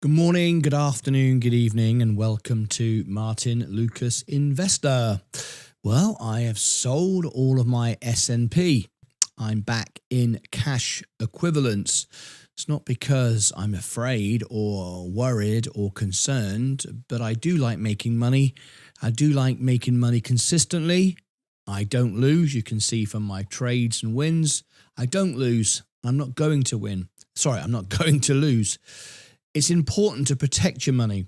Good morning, good afternoon, good evening, and welcome to Martyn Lucas Investor. Well, I have sold all of my S&P. I'm back in cash equivalents. It's not because I'm afraid or worried or concerned, but I do like making money. I do like making money consistently. I don't lose. You can see from my trades and wins. I don't lose. I'm not going to win. Sorry, I'm not going to lose. It's important to protect your money.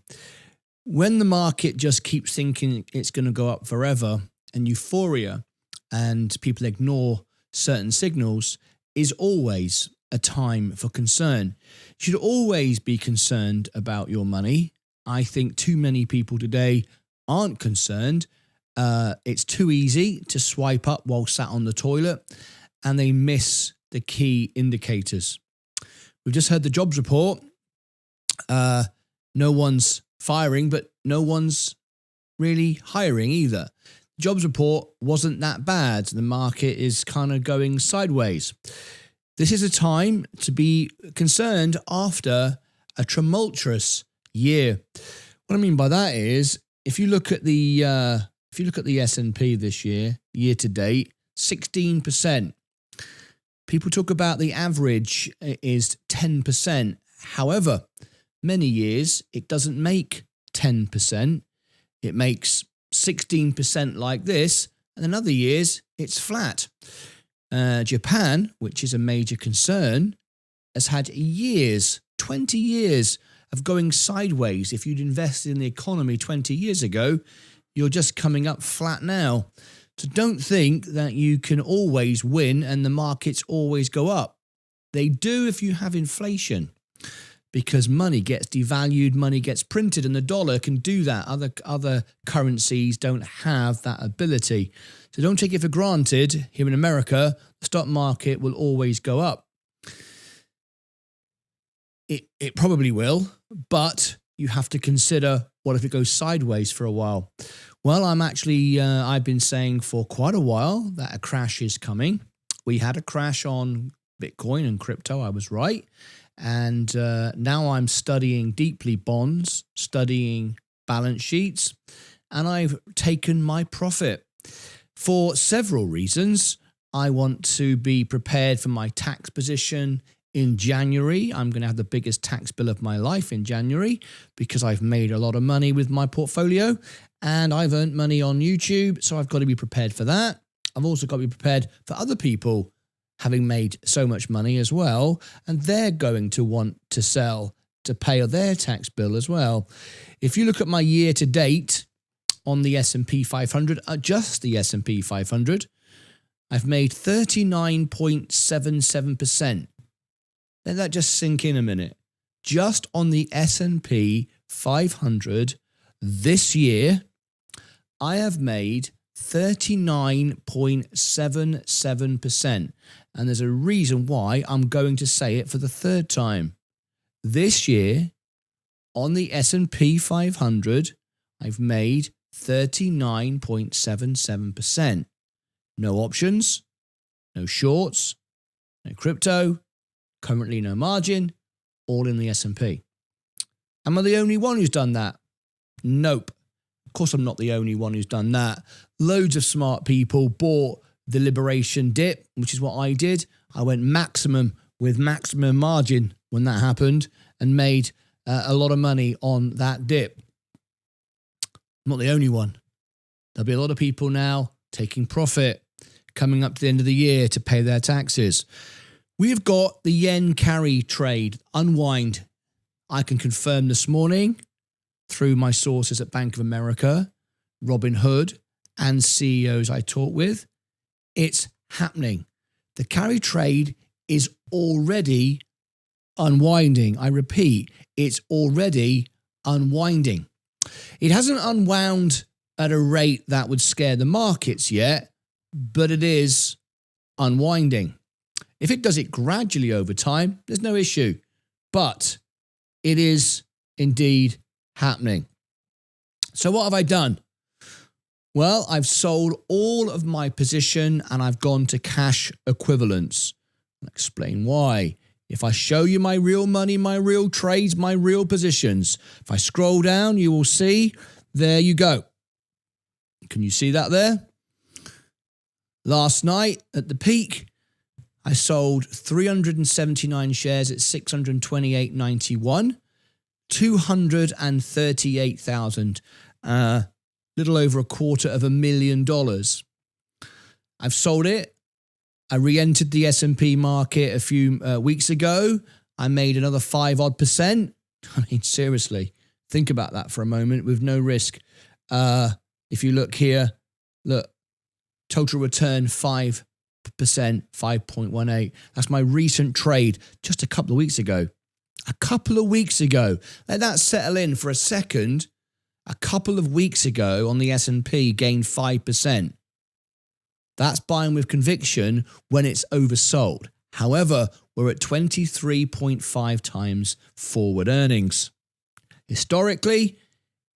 When the market just keeps thinking it's going to go up forever and euphoria and people ignore certain signals is always a time for concern. You should always be concerned about your money. I think too many people today aren't concerned. It's too easy to swipe up while sat on the toilet and they miss the key indicators. We've just heard the jobs report. No one's firing, but no one's really hiring either. The jobs report wasn't that bad. The market is kind of going sideways. This is a time to be concerned after a tumultuous year. What I mean by that is, if you look at the S&P this year to date, 16%. People talk about the average is 10%. However, many years, it doesn't make 10%. It makes 16% like this, and in other years, it's flat. Japan, which is a major concern, has had years, 20 years of going sideways. If you'd invested in the economy 20 years ago, you're just coming up flat now. So don't think that you can always win and the markets always go up. They do if you have inflation, because money gets devalued, money gets printed, and the dollar can do that. Other currencies don't have that ability. So don't take it for granted. Here in America, the stock market will always go up. It probably will, but you have to consider, what if it goes sideways for a while? Well, I've been saying for quite a while that a crash is coming. We had a crash on Bitcoin and crypto, I was right. And now I'm studying deeply bonds, studying balance sheets, and I've taken my profit for several reasons. I want to be prepared for my tax position in January. I'm going to have the biggest tax bill of my life in January because I've made a lot of money with my portfolio and I've earned money on YouTube. So I've got to be prepared for that. I've also got to be prepared for other people having made so much money as well, and they're going to want to sell to pay their tax bill as well. If you look at my year to date on the S&P 500, just the S&P 500, I've made 39.77%. Let that just sink in a minute. Just on the S&P 500 this year, I have made 39.77%. And there's a reason why I'm going to say it for the third time. This year, on the S&P 500, I've made 39.77%. No options, no shorts, no crypto, currently no margin, all in the S&P. Am I the only one who's done that? Nope. Of course, I'm not the only one who's done that. Loads of smart people bought the liberation dip, which is what I did. I went maximum with maximum margin when that happened and made a lot of money on that dip. I'm not the only one. There'll be a lot of people now taking profit coming up to the end of the year to pay their taxes. We've got the yen carry trade unwind. I can confirm this morning through my sources at Bank of America, Robinhood, and CEOs I talk with. It's happening. The carry trade is already unwinding. I repeat, it's already unwinding. It hasn't unwound at a rate that would scare the markets yet, but it is unwinding. If it does it gradually over time, there's no issue. But it is indeed happening. So what have I done? Well, I've sold all of my position and I've gone to cash equivalents. I'll explain why. If I show you my real money, my real trades, my real positions, if I scroll down, you will see, there you go. Can you see that there? Last night at the peak, I sold 379 shares at 628.91, 238,000, little over $250,000. I've sold it. I re-entered the S&P market a few weeks ago. I made another 5% I mean, seriously, think about that for a moment with no risk. If you look here, look, total return 5%, 5.18. That's my recent trade just a couple of weeks ago. Let that settle in for a second. A couple of weeks ago on the S&P gained 5%. That's buying with conviction when it's oversold. However, we're at 23.5 times forward earnings. Historically,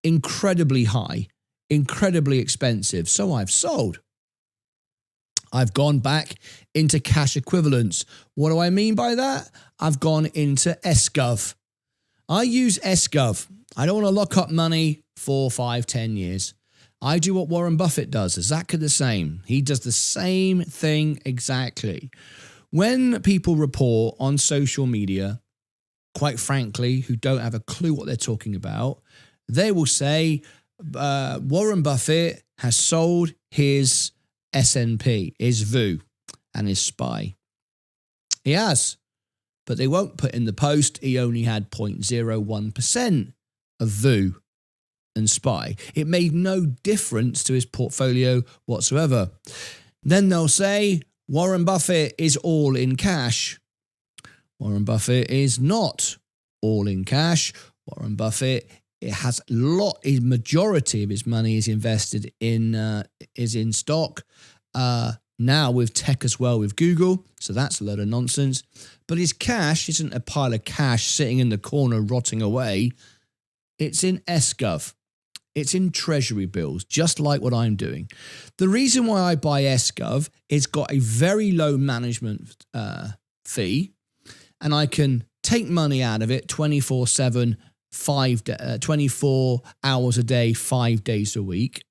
incredibly high, incredibly expensive. So I've sold. I've gone back into cash equivalents. What do I mean by that? I've gone into SGov. I use SGov. I don't want to lock up money 4, 5, 10 years. I do what Warren Buffett does, exactly the same. He does the same thing exactly. When people report on social media, quite frankly, who don't have a clue what they're talking about, they will say, Warren Buffett has sold his S&P, his VU, and his SPY. He has, but they won't put in the post he only had 0.01% of VU and SPY. It made no difference to his portfolio whatsoever. Then they'll say, Warren Buffett is all in cash. Warren Buffett is not all in cash. Warren Buffett, it has his majority of his money is invested in stock. Now with tech as well with Google, so that's a load of nonsense. But his cash isn't a pile of cash sitting in the corner rotting away. It's in SGov. It's in treasury bills, just like what I'm doing. The reason why I buy SGov, it's got a very low management fee, and I can take money out of it 24/7, 24 hours a day, 5 days a week.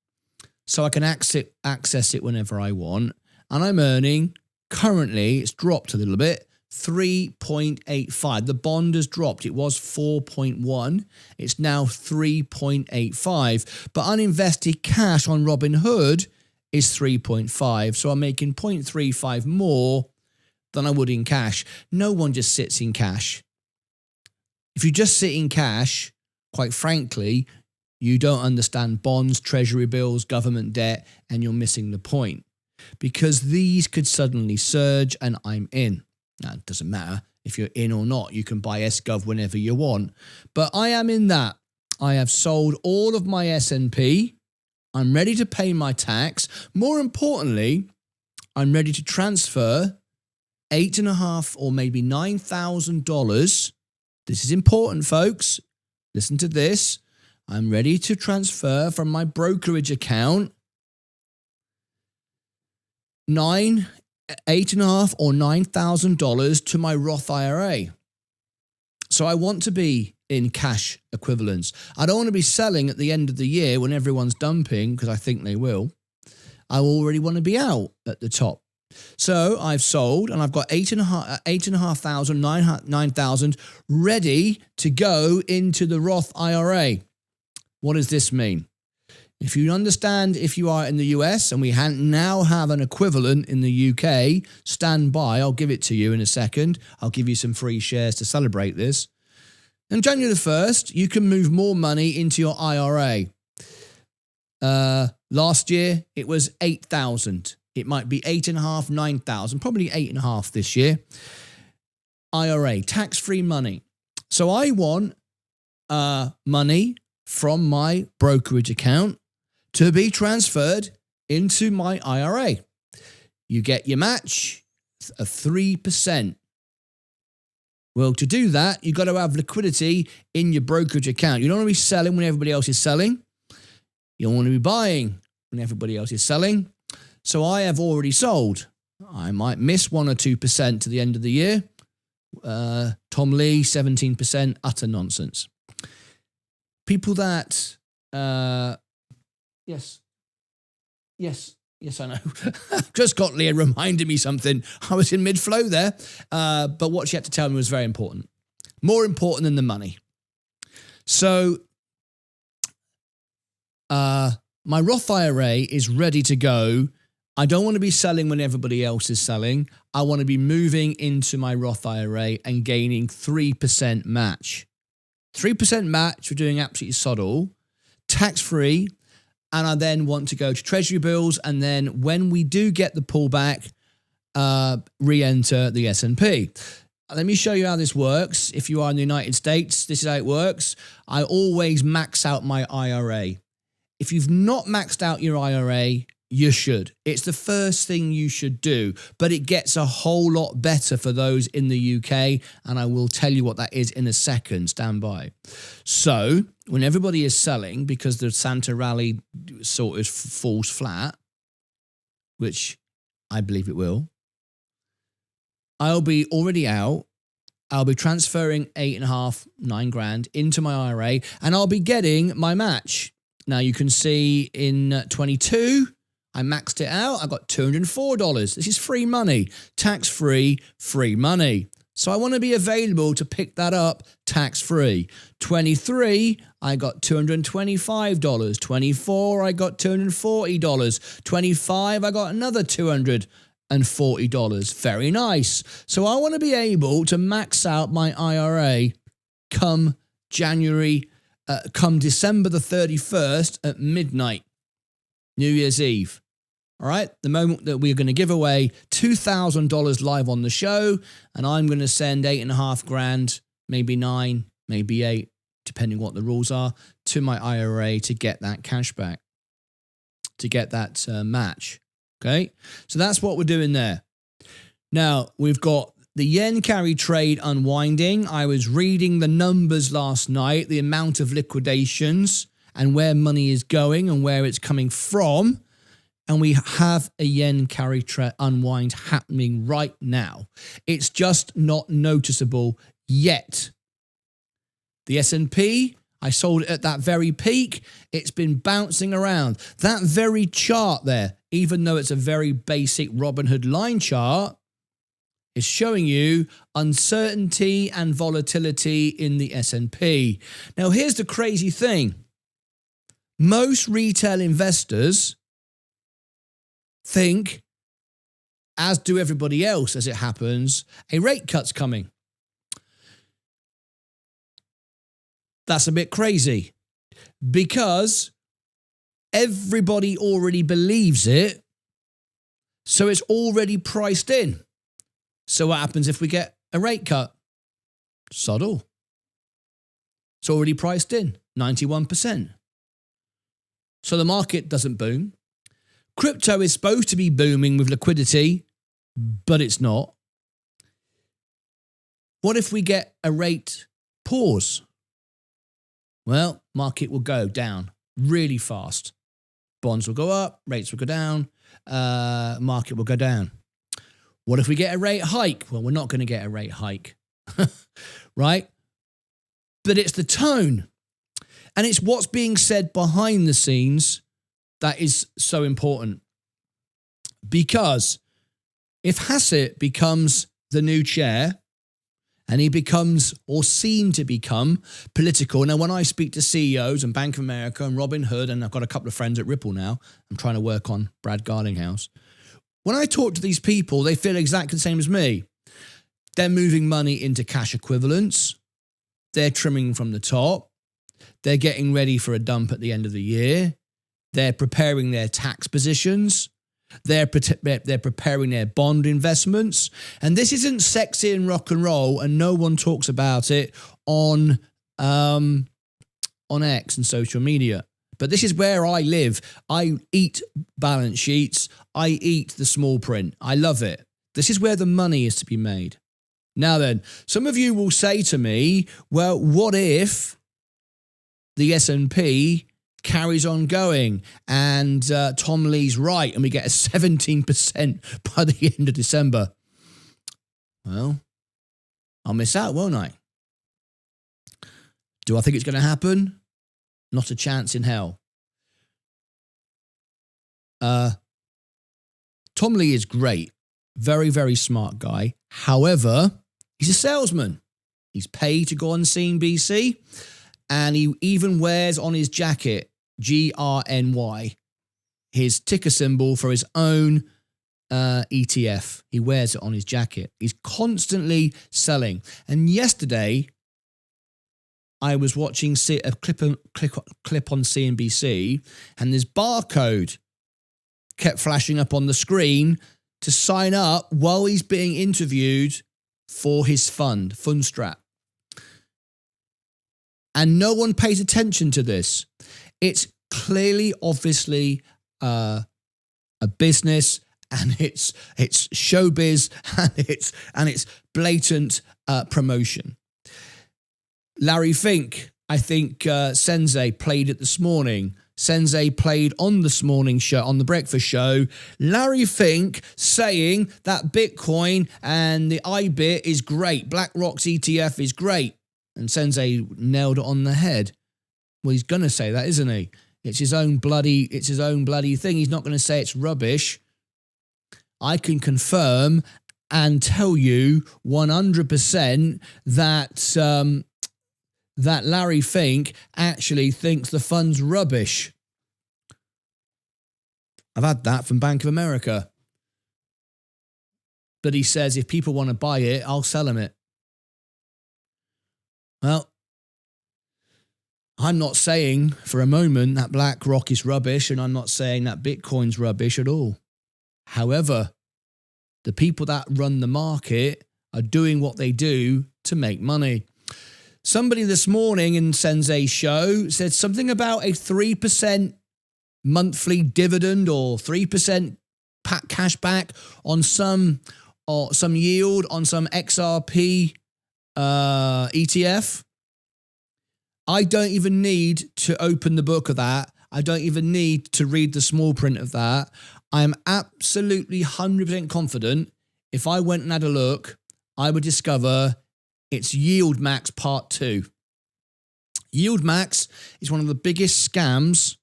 So I can access it whenever I want. And I'm earning, currently, it's dropped a little bit, 3.85. The bond has dropped. It was 4.1. It's now 3.85. But uninvested cash on Robinhood is 3.5. So I'm making 0.35 more than I would in cash. No one just sits in cash. If you just sit in cash, quite frankly, you don't understand bonds, treasury bills, government debt, and you're missing the point. Because these could suddenly surge and I'm in. Now, it doesn't matter if you're in or not. You can buy SGov whenever you want. But I am in that. I have sold all of my S&P. I'm ready to pay my tax. More importantly, I'm ready to transfer $8,500 or maybe $9,000. This is important, folks. Listen to this. I'm ready to transfer from my brokerage account $8,500 or $9,000 to my Roth IRA. So I want to be in cash equivalents. I don't want to be selling at the end of the year when everyone's dumping, because I think they will. I already want to be out at the top. So I've sold and I've got $8,500, $9,000 ready to go into the Roth IRA. What does this mean? If you understand, if you are in the US and we now have an equivalent in the UK, stand by. I'll give it to you in a second. I'll give you some free shares to celebrate this. On January the 1st, you can move more money into your IRA. Last year, it was 8,000. It might be 8,500, 9,000, probably 8,500 this year. IRA, tax-free money. So I want money from my brokerage account to be transferred into my IRA. You get your match of 3%. Well, to do that, you've got to have liquidity in your brokerage account. You don't want to be selling when everybody else is selling. You don't want to be buying when everybody else is selling. So I have already sold. I might miss 1 or 2% to the end of the year, Tom Lee, 17%, utter nonsense. People that, yes, I know. Just got Leah reminding me something. I was in mid-flow there, but what she had to tell me was very important. More important than the money. So, my Roth IRA is ready to go. I don't want to be selling when everybody else is selling. I want to be moving into my Roth IRA and gaining 3% match. 3% match for doing absolutely sod all, tax-free, and I then want to go to Treasury bills, and then when we do get the pullback, re-enter the S&P. Let me show you how this works. If you are in the United States, this is how it works. I always max out my IRA. If you've not maxed out your IRA, you should. It's the first thing you should do, but it gets a whole lot better for those in the UK, and I will tell you what that is in a second. Stand by. So when everybody is selling because the Santa rally sort of falls flat, which I believe it will, I'll be already out. I'll be transferring 8.5, 9 grand into my IRA, and I'll be getting my match. Now you can see in 22, I maxed it out. I got $204. This is free money, tax-free, free money. So I want to be available to pick that up tax-free. 23, I got $225. 24, I got $240. 25, I got another $240. Very nice. So I want to be able to max out my IRA come December the 31st at midnight, New Year's Eve. All right, the moment that we're going to give away $2,000 live on the show, and I'm going to send 8.5 grand, maybe 9, maybe 8, depending what the rules are, to my IRA to get that cash back, to get that match. Okay, so that's what we're doing there. Now, we've got the yen carry trade unwinding. I was reading the numbers last night, the amount of liquidations and where money is going and where it's coming from. And we have a yen carry trade unwind happening right now. It's just not noticeable yet. The S&P, I sold it at that very peak. It's been bouncing around. That very chart there, even though it's a very basic Robinhood line chart, is showing you uncertainty and volatility in the S&P. Now, here's the crazy thing. Most retail investors think, as do everybody else as it happens, a rate cut's coming. That's a bit crazy because everybody already believes it, so it's already priced in. So what happens if we get a rate cut? Sod all. It's already priced in, 91%. So the market doesn't boom. Crypto is supposed to be booming with liquidity, but it's not. What if we get a rate pause? Well, market will go down really fast. Bonds will go up, rates will go down, market will go down. What if we get a rate hike? Well, we're not going to get a rate hike, right? But it's the tone, and it's what's being said behind the scenes that is so important. Because if Hassett becomes the new chair, and he becomes, or seen to become, political. Now, when I speak to CEOs and Bank of America and Robinhood, and I've got a couple of friends at Ripple now, I'm trying to work on Brad Garlinghouse. When I talk to these people, they feel exactly the same as me. They're moving money into cash equivalents. They're trimming from the top. They're getting ready for a dump at the end of the year. They're preparing their tax positions. They're preparing their bond investments. And this isn't sexy and rock and roll, and no one talks about it on X and social media. But this is where I live. I eat balance sheets. I eat the small print. I love it. This is where the money is to be made. Now then, some of you will say to me, well, what if the S&P carries on going and Tom Lee's right and we get a 17% by the end of December? Well, I'll miss out, won't I? Do I think it's going to happen? Not a chance in hell. Tom Lee is great. Very, very smart guy. However, he's a salesman. He's paid to go on CNBC, and he even wears on his jacket, GRNY, his ticker symbol for his own ETF. He wears it on his jacket. He's constantly selling. And yesterday, I was watching a clip on CNBC, and this barcode kept flashing up on the screen to sign up while he's being interviewed for his Fundstrat. And no one pays attention to this. It's clearly, obviously, a business, and it's showbiz, and it's blatant promotion. Larry Fink, I think Sensei played it this morning. Sensei played on this morning show, on the breakfast show, Larry Fink saying that Bitcoin and the IBIT is great. BlackRock's ETF is great. And Sensei nailed it on the head. Well, he's going to say that, isn't he? It's his own bloody thing. He's not going to say it's rubbish. I can confirm and tell you 100% that Larry Fink actually thinks the fund's rubbish. I've had that from Bank of America. But he says if people want to buy it, I'll sell them it. Well, I'm not saying for a moment that BlackRock is rubbish, and I'm not saying that Bitcoin's rubbish at all. However, the people that run the market are doing what they do to make money. Somebody this morning in Sensei's show said something about a 3% monthly dividend or 3% cashback on some yield on some XRP ETF. I don't even need to open the book of that. I don't even need to read the small print of that. I'm absolutely 100% confident if I went and had a look, I would discover it's Yield Max Part 2. Yield Max is one of the biggest scams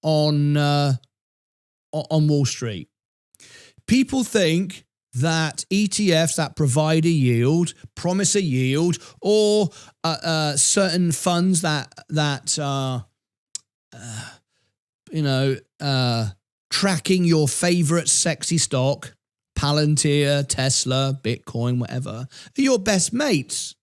on Wall Street. People think that ETFs that provide a yield, promise a yield, or certain funds that tracking your favorite sexy stock, Palantir, Tesla, Bitcoin, whatever, are your best mates.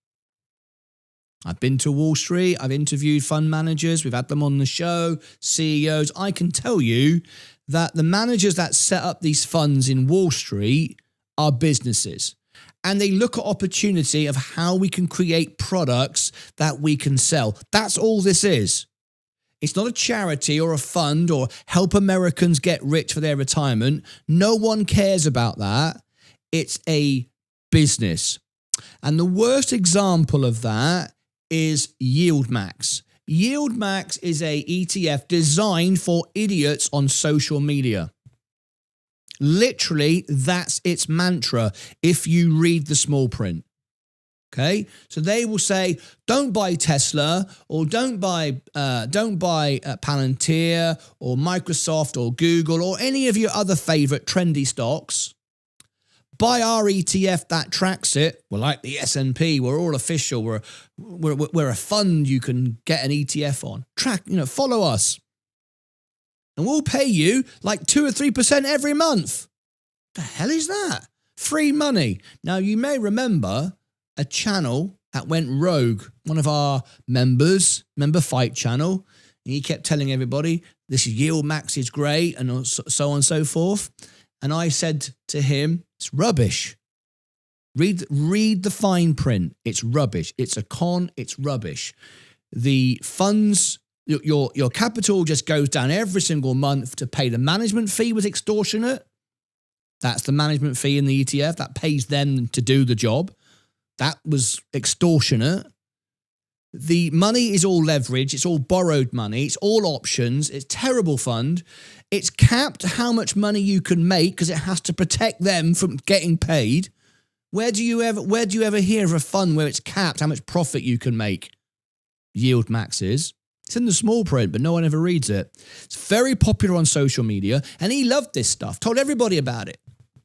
I've been to Wall Street. I've interviewed fund managers. We've had them on the show, CEOs. I can tell you that the managers that set up these funds in Wall Street are businesses. And they look at opportunity of how we can create products that we can sell. That's all this is. It's not a charity or a fund or help Americans get rich for their retirement. No one cares about that. It's a business. And the worst example of that is Yield Max. Yield Max is a ETF designed for idiots on social media. Literally, that's its mantra if you read the small print. Okay, so they will say, don't buy Tesla, or don't buy Palantir or Microsoft or Google or any of your other favorite trendy stocks. Buy our ETF that tracks it. We're like the S&P. We're all official. We're a fund you can get an ETF on. Follow us, and we'll pay you like 2 or 3% every month. The hell is that? Free money. Now you may remember a channel that went rogue, one of our members, Member Fight channel, and he kept telling everybody, this Yield Max is great, and so on and so forth. And I said to him, it's rubbish. Read the fine print. It's rubbish. It's a con. It's rubbish. The funds, your capital just goes down every single month to pay the management fee was extortionate. That's the management fee in the ETF that pays them to do the job. That was extortionate. The money is all leverage. It's all borrowed money. It's all options. It's terrible fund. It's capped how much money you can make because it has to protect them from getting paid. Where do you ever hear of a fund where it's capped how much profit you can make? Yield max is. It's in the small print, but no one ever reads it. It's very popular on social media, and he loved this stuff. Told everybody about it.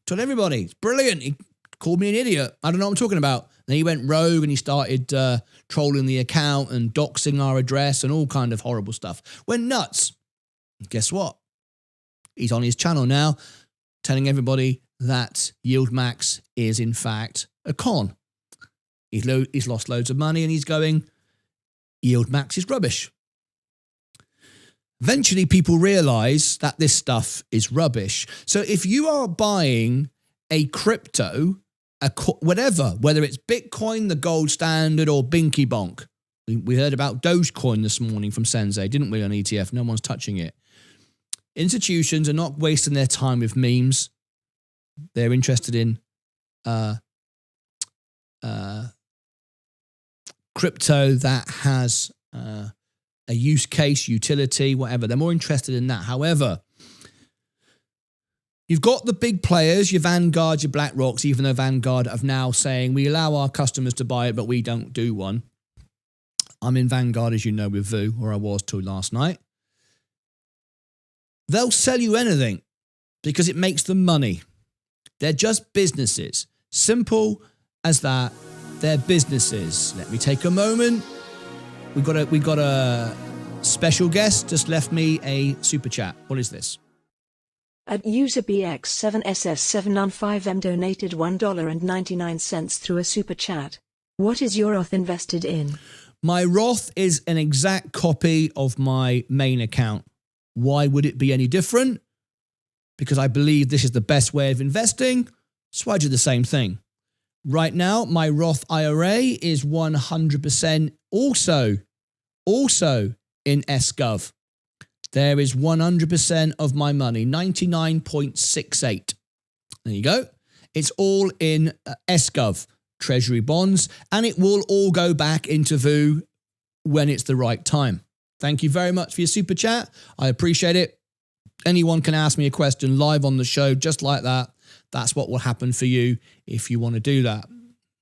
Told everybody. It's brilliant. He called me an idiot. I don't know what I'm talking about. Then he went rogue and he started trolling the account and doxing our address and all kind of horrible stuff. Went nuts. Guess what? He's on his channel now telling everybody that yield max is in fact a con. He's lost loads of money and he's going, yield max is rubbish. Eventually people realize that this stuff is rubbish. So if you are buying a crypto, whatever, whether it's Bitcoin, the gold standard, or Binky Bonk. We heard about Dogecoin this morning from Sensei, didn't we, on ETF? No one's touching it. Institutions are not wasting their time with memes. They're interested in crypto that has a use case, utility, whatever. They're more interested in that. However, you've got the big players, your Vanguard, your BlackRocks, even though Vanguard are now saying we allow our customers to buy it, but we don't do one. I'm in Vanguard, as you know, with VU, or I was till last night. They'll sell you anything because it makes them money. They're just businesses. Simple as that. They're businesses. Let me take a moment. We got a special guest just left me a super chat. What is this? At user BX7SS795M donated $1.99 through a super chat. What is your Roth invested in? My Roth is an exact copy of my main account. Why would it be any different? Because I believe this is the best way of investing, so I do the same thing. Right now, my Roth IRA is 100% also in SGov. There is 100% of my money, 99.68. There you go. It's all in SGov, Treasury bonds, and it will all go back into VU when it's the right time. Thank you very much for your super chat. I appreciate it. Anyone can ask me a question live on the show, just like that. That's what will happen for you if you want to do that.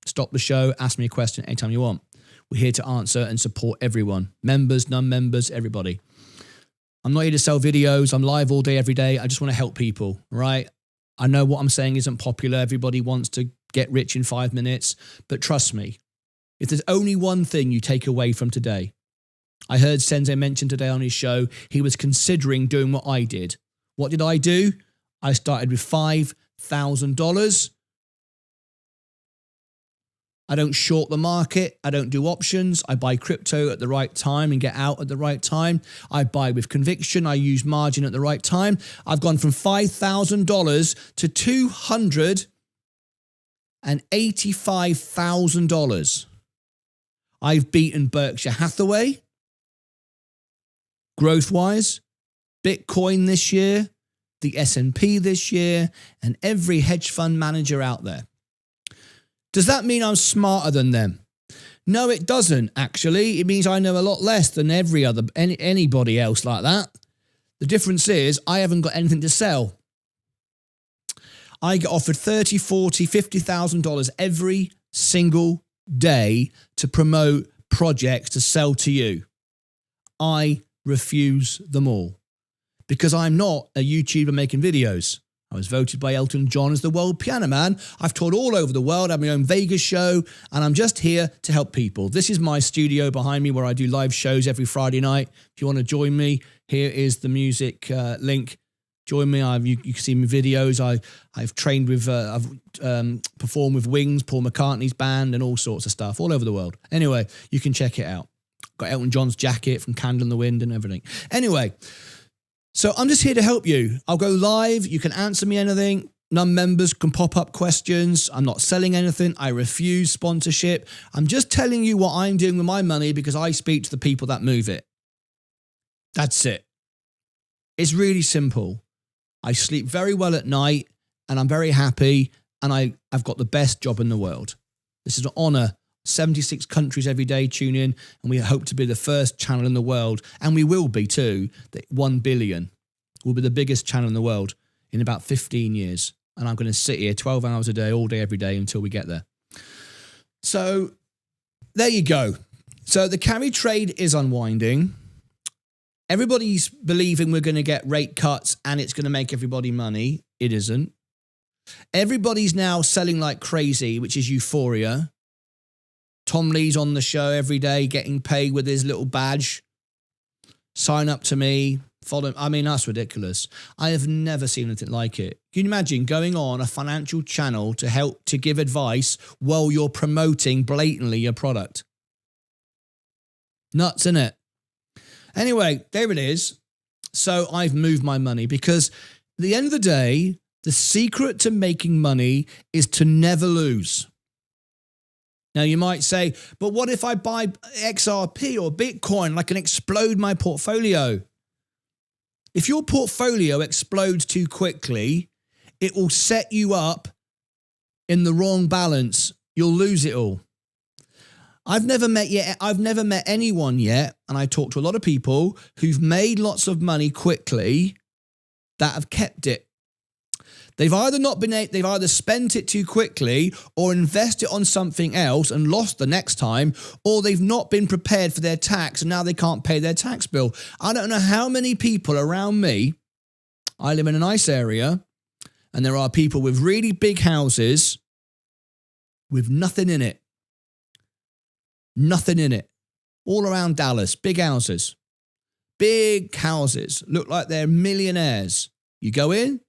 Stop the show, ask me a question anytime you want. We're here to answer and support everyone. Members, non-members, everybody. I'm not here to sell videos. I'm live all day, every day. I just want to help people, right? I know what I'm saying isn't popular. Everybody wants to get rich in 5 minutes. But trust me, if there's only one thing you take away from today, I heard Sensei mention today on his show, he was considering doing what I did. What did I do? I started with $5,000. I don't short the market. I don't do options. I buy crypto at the right time and get out at the right time. I buy with conviction. I use margin at the right time. I've gone from $5,000 to $285,000. I've beaten Berkshire Hathaway, growth-wise, Bitcoin this year, the S&P this year, and every hedge fund manager out there. Does that mean I'm smarter than them? No, it doesn't, actually. It means I know a lot less than anybody else like that. The difference is I haven't got anything to sell. I get offered $30,000, $40,000, $50,000 every single day to promote projects to sell to you. I refuse them all because I'm not a YouTuber making videos. I was voted by Elton John as the world piano man. I've toured all over the world. I have my own Vegas show, and I'm just here to help people. This is my studio behind me where I do live shows every Friday night. If you want to join me, here is the music link. Join me. You can see my videos. I've trained with, I've performed with Wings, Paul McCartney's band, and all sorts of stuff all over the world. Anyway, you can check it out. Got Elton John's jacket from Candle in the Wind and everything. Anyway, so I'm just here to help you. I'll go live. You can answer me anything. Non-members can pop up questions. I'm not selling anything. I refuse sponsorship. I'm just telling you what I'm doing with my money because I speak to the people that move it. That's it. It's really simple. I sleep very well at night and I'm very happy and I've got the best job in the world. This is an honor. 76 countries every day tune in, and we hope to be the first channel in the world, and we will be too, that 1 billion will be the biggest channel in the world in about 15 years. And I'm going to sit here 12 hours a day, all day, every day until we get there. So there you go. So the carry trade is unwinding. Everybody's believing we're going to get rate cuts and it's going to make everybody money. It isn't. Everybody's now selling like crazy, which is euphoria. Tom Lee's on the show every day, getting paid with his little badge. Sign up to me. Follow. I mean, that's ridiculous. I have never seen anything like it. Can you imagine going on a financial channel to help to give advice while you're promoting blatantly your product? Nuts, innit? Anyway, there it is. So I've moved my money because at the end of the day, the secret to making money is to never lose. Now you might say, but what if I buy XRP or Bitcoin? I can explode my portfolio. If your portfolio explodes too quickly, it will set you up in the wrong balance. You'll lose it all. I've never met anyone yet, and I talk to a lot of people who've made lots of money quickly that have kept it. They've either spent it too quickly or invested on something else and lost the next time, or they've not been prepared for their tax and now they can't pay their tax bill. I don't know how many people around me. I live in a nice area and there are people with really big houses with nothing in it. Nothing in it. All around Dallas, big houses. Big houses. Look like they're millionaires. You go in,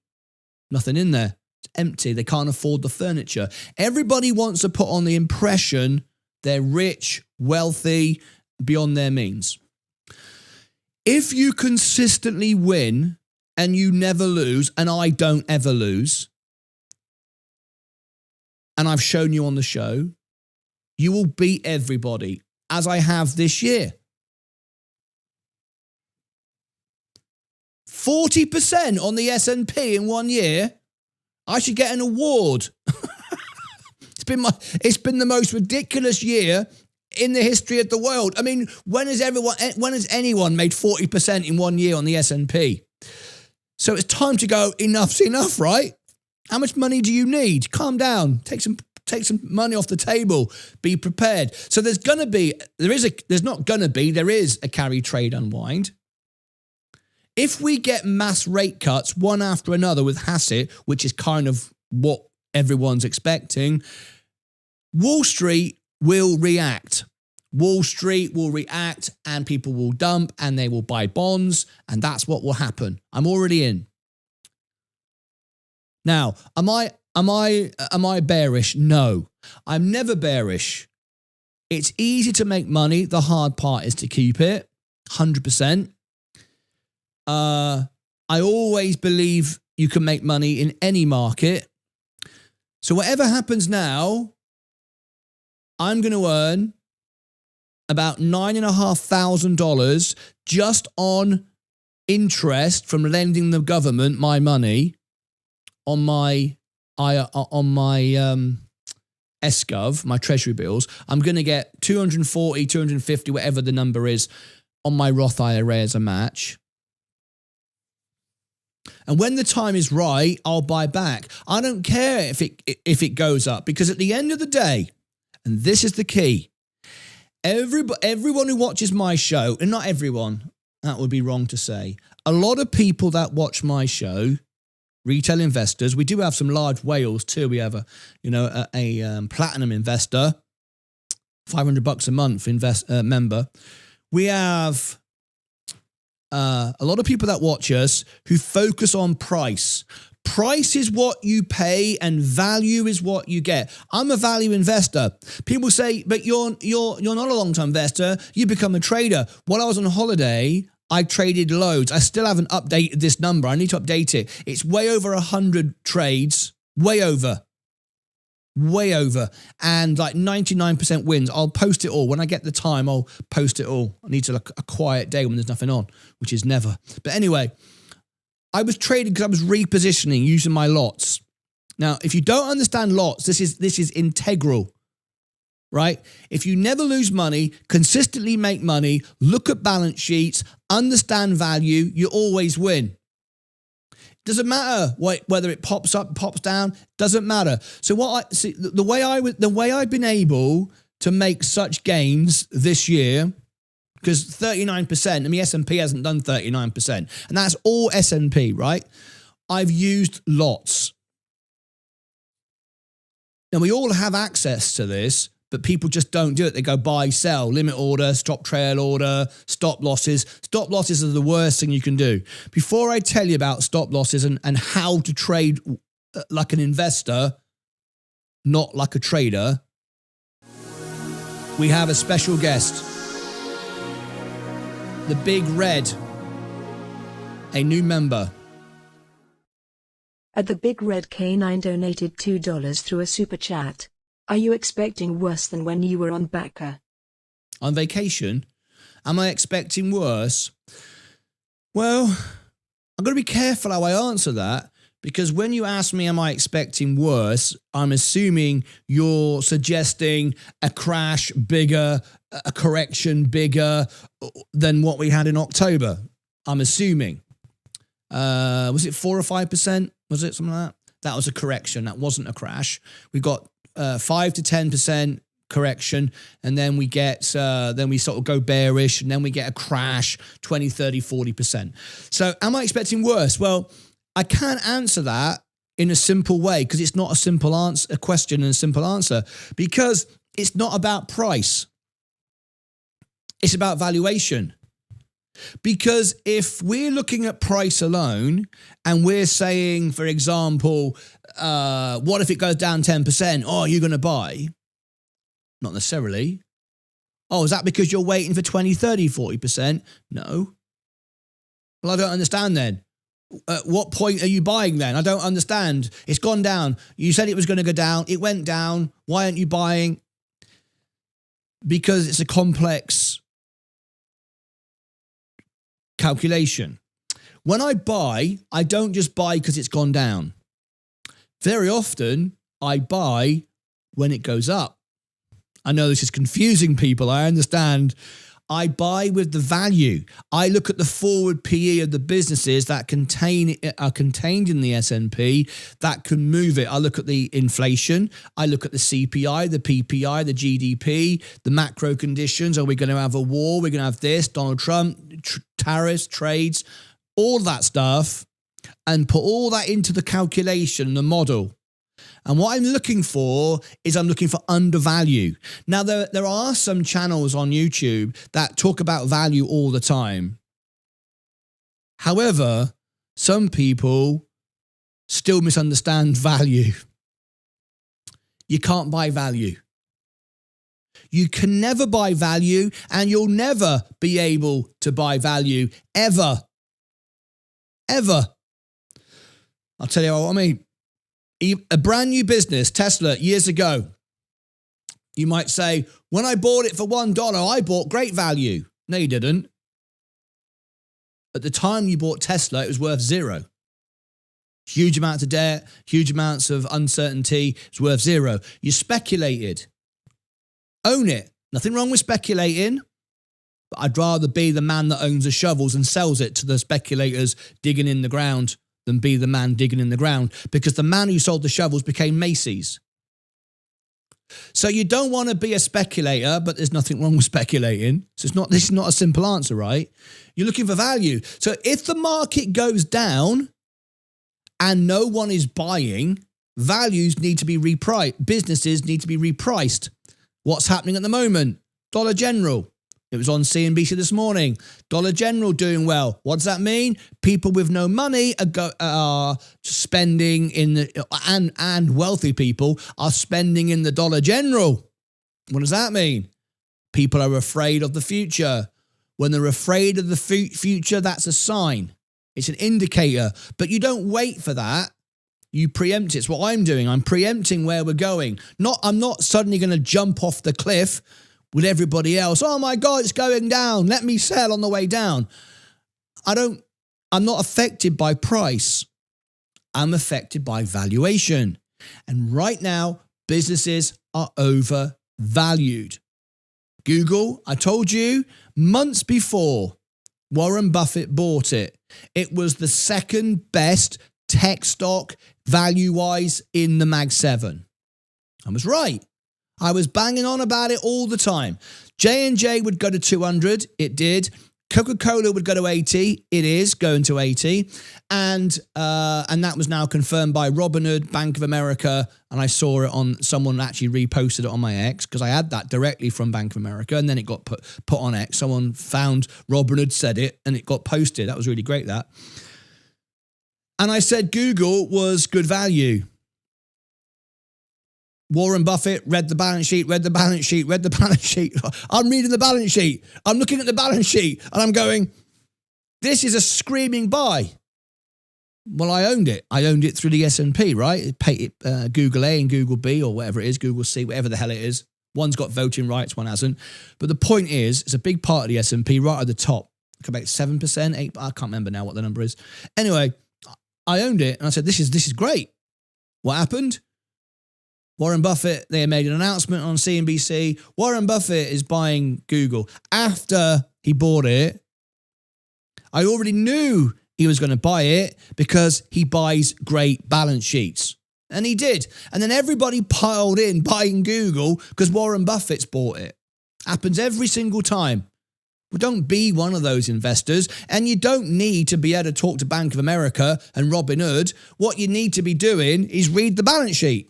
nothing in there. It's empty. They can't afford the furniture. Everybody wants to put on the impression they're rich, wealthy, beyond their means. If you consistently win and you never lose, and I don't ever lose, and I've shown you on the show, you will beat everybody, as I have this year. 40% on the S&P in 1 year. I should get an award. It's been the most ridiculous year in the history of the world. I mean, when has anyone made 40% in 1 year on the S&P? So it's time to go, enough's enough, right? How much money do you need? Calm down. Take some money off the table. Be prepared. So there is a carry trade unwind. If we get mass rate cuts one after another with Hassett, which is kind of what everyone's expecting, Wall Street will react. Wall Street will react and people will dump and they will buy bonds, and that's what will happen. I'm already in. Now, am I bearish? No, I'm never bearish. It's easy to make money. The hard part is to keep it. 100%. I always believe you can make money in any market. So whatever happens now, I'm going to earn about $9,500 just on interest from lending the government my money on my SGov, my treasury bills. I'm going to get 240, 250, whatever the number is, on my Roth IRA as a match. And when the time is right, I'll buy back. I don't care if it goes up, because at the end of the day, and this is the key, everyone who watches my show, and not everyone, that would be wrong to say, a lot of people that watch my show, retail investors, we do have some large whales too. We have a platinum investor, $500 a month member. We have a lot of people that watch us who focus on price. Price is what you pay and value is what you get. I'm a value investor. People say, but you're not a long-term investor. You become a trader. While I was on holiday, I traded loads. I still haven't updated this number. I need to update it. It's way over 100 trades. Way over. And like 99% wins. I'll post it all. When I get the time, I'll post it all. I need to like a quiet day when there's nothing on, which is never. But anyway, I was trading because I was repositioning using my lots. Now, if you don't understand lots, this is integral, right? If you never lose money, consistently make money, look at balance sheets, understand value, you always win. Doesn't matter whether it pops up, pops down. Doesn't matter. So what I see, the way I've been able to make such gains this year, because 39%, and the S&P hasn't done 39%, and that's all S&P, right? I've used lots. Now, we all have access to this, but people just don't do it. They go buy, sell, limit order, stop trail order, stop losses. Stop losses are the worst thing you can do. Before I tell you about stop losses and how to trade like an investor, not like a trader, we have a special guest. The Big Red, a new member. At the Big Red K9 donated $2 through a super chat. Are you expecting worse than when you were on Backer? On vacation? Am I expecting worse? Well, I've got to be careful how I answer that, because when you ask me, am I expecting worse, I'm assuming you're suggesting a crash bigger, a correction bigger than what we had in October. I'm assuming. Was it 4 or 5%? Was it something like that? That was a correction. That wasn't a crash. We got 5 to 10% correction, and then we get then we sort of go bearish, and then we get a crash 20, 30, 40%. So am I expecting worse? Well, I can't answer that in a simple way, because it's not a simple answer, a question and a simple answer, because it's not about price. It's about valuation. Because if we're looking at price alone and we're saying, for example, what if it goes down 10%? Oh, you're going to buy? Not necessarily. Oh, is that because you're waiting for 20, 30, 40%? No. Well, I don't understand then. At what point are you buying then? I don't understand. It's gone down. You said it was going to go down. It went down. Why aren't you buying? Because it's a complex calculation. When I buy, I don't just buy because it's gone down. Very often, I buy when it goes up. I know this is confusing people. I understand. I buy with the value. I look at the forward PE of the businesses that are contained in the S&P that can move it. I look at the inflation. I look at the CPI, the PPI, the GDP, the macro conditions. Are we going to have a war? We're going to have this, Donald Trump, tariffs, trades, all that stuff, and put all that into the calculation, the model. And what I'm looking for is I'm looking for undervalue. Now, there are some channels on YouTube that talk about value all the time. However, some people still misunderstand value. You can't buy value. You can never buy value, and you'll never be able to buy value, ever. Ever. I'll tell you what I mean. A brand new business, Tesla, years ago, you might say, when I bought it for $1, I bought great value. No, you didn't. At the time you bought Tesla, it was worth $0. Huge amounts of debt, huge amounts of uncertainty, it's worth $0. You speculated. Own it. Nothing wrong with speculating, but I'd rather be the man that owns the shovels and sells it to the speculators digging in the ground than be the man digging in the ground, because the man who sold the shovels became Macy's. So you don't want to be a speculator, but there's nothing wrong with speculating. So this is not a simple answer, right? You're looking for value. So if the market goes down and no one is buying, values need to be repriced. Businesses need to be repriced. What's happening at the moment? Dollar General. It was on CNBC this morning. Dollar General doing well. What does that mean? People with no money are spending in the, and wealthy people are spending in the Dollar General. What does that mean? People are afraid of the future. When they're afraid of the future, that's a sign. It's an indicator. But you don't wait for that. You preempt it. It's what I'm doing. I'm preempting where we're going. I'm not suddenly going to jump off the cliff with everybody else. Oh my God, it's going down. Let me sell on the way down. I'm not affected by price. I'm affected by valuation. And right now, businesses are overvalued. Google, I told you, months before Warren Buffett bought it, it was the second best tech stock value-wise in the Mag 7. I was right. I was banging on about it all the time. J&J would go to 200. It did. Coca-Cola would go to 80. It is going to 80. And that was now confirmed by Robinhood, Bank of America, and I saw it on, someone actually reposted it on my X, because I had that directly from Bank of America, and then it got put on X. Someone found Robinhood, said it, and it got posted. That was really great, that. And I said Google was good value. Warren Buffett read the balance sheet. I'm reading the balance sheet. I'm looking at the balance sheet and I'm going, this is a screaming buy. Well, I owned it. I owned it through the S&P, right? Google A and Google B, or whatever it is, Google C, whatever the hell it is. One's got voting rights, one hasn't. But the point is, it's a big part of the S&P right at the top. About 7%, 8%, I can't remember now what the number is. Anyway, I owned it and I said, this is great. What happened? Warren Buffett, they made an announcement on CNBC. Warren Buffett is buying Google. After he bought it, I already knew he was going to buy it because he buys great balance sheets. And he did. And then everybody piled in buying Google because Warren Buffett's bought it. Happens every single time. Well, don't be one of those investors, and you don't need to be able to talk to Bank of America and Robinhood. What you need to be doing is read the balance sheet.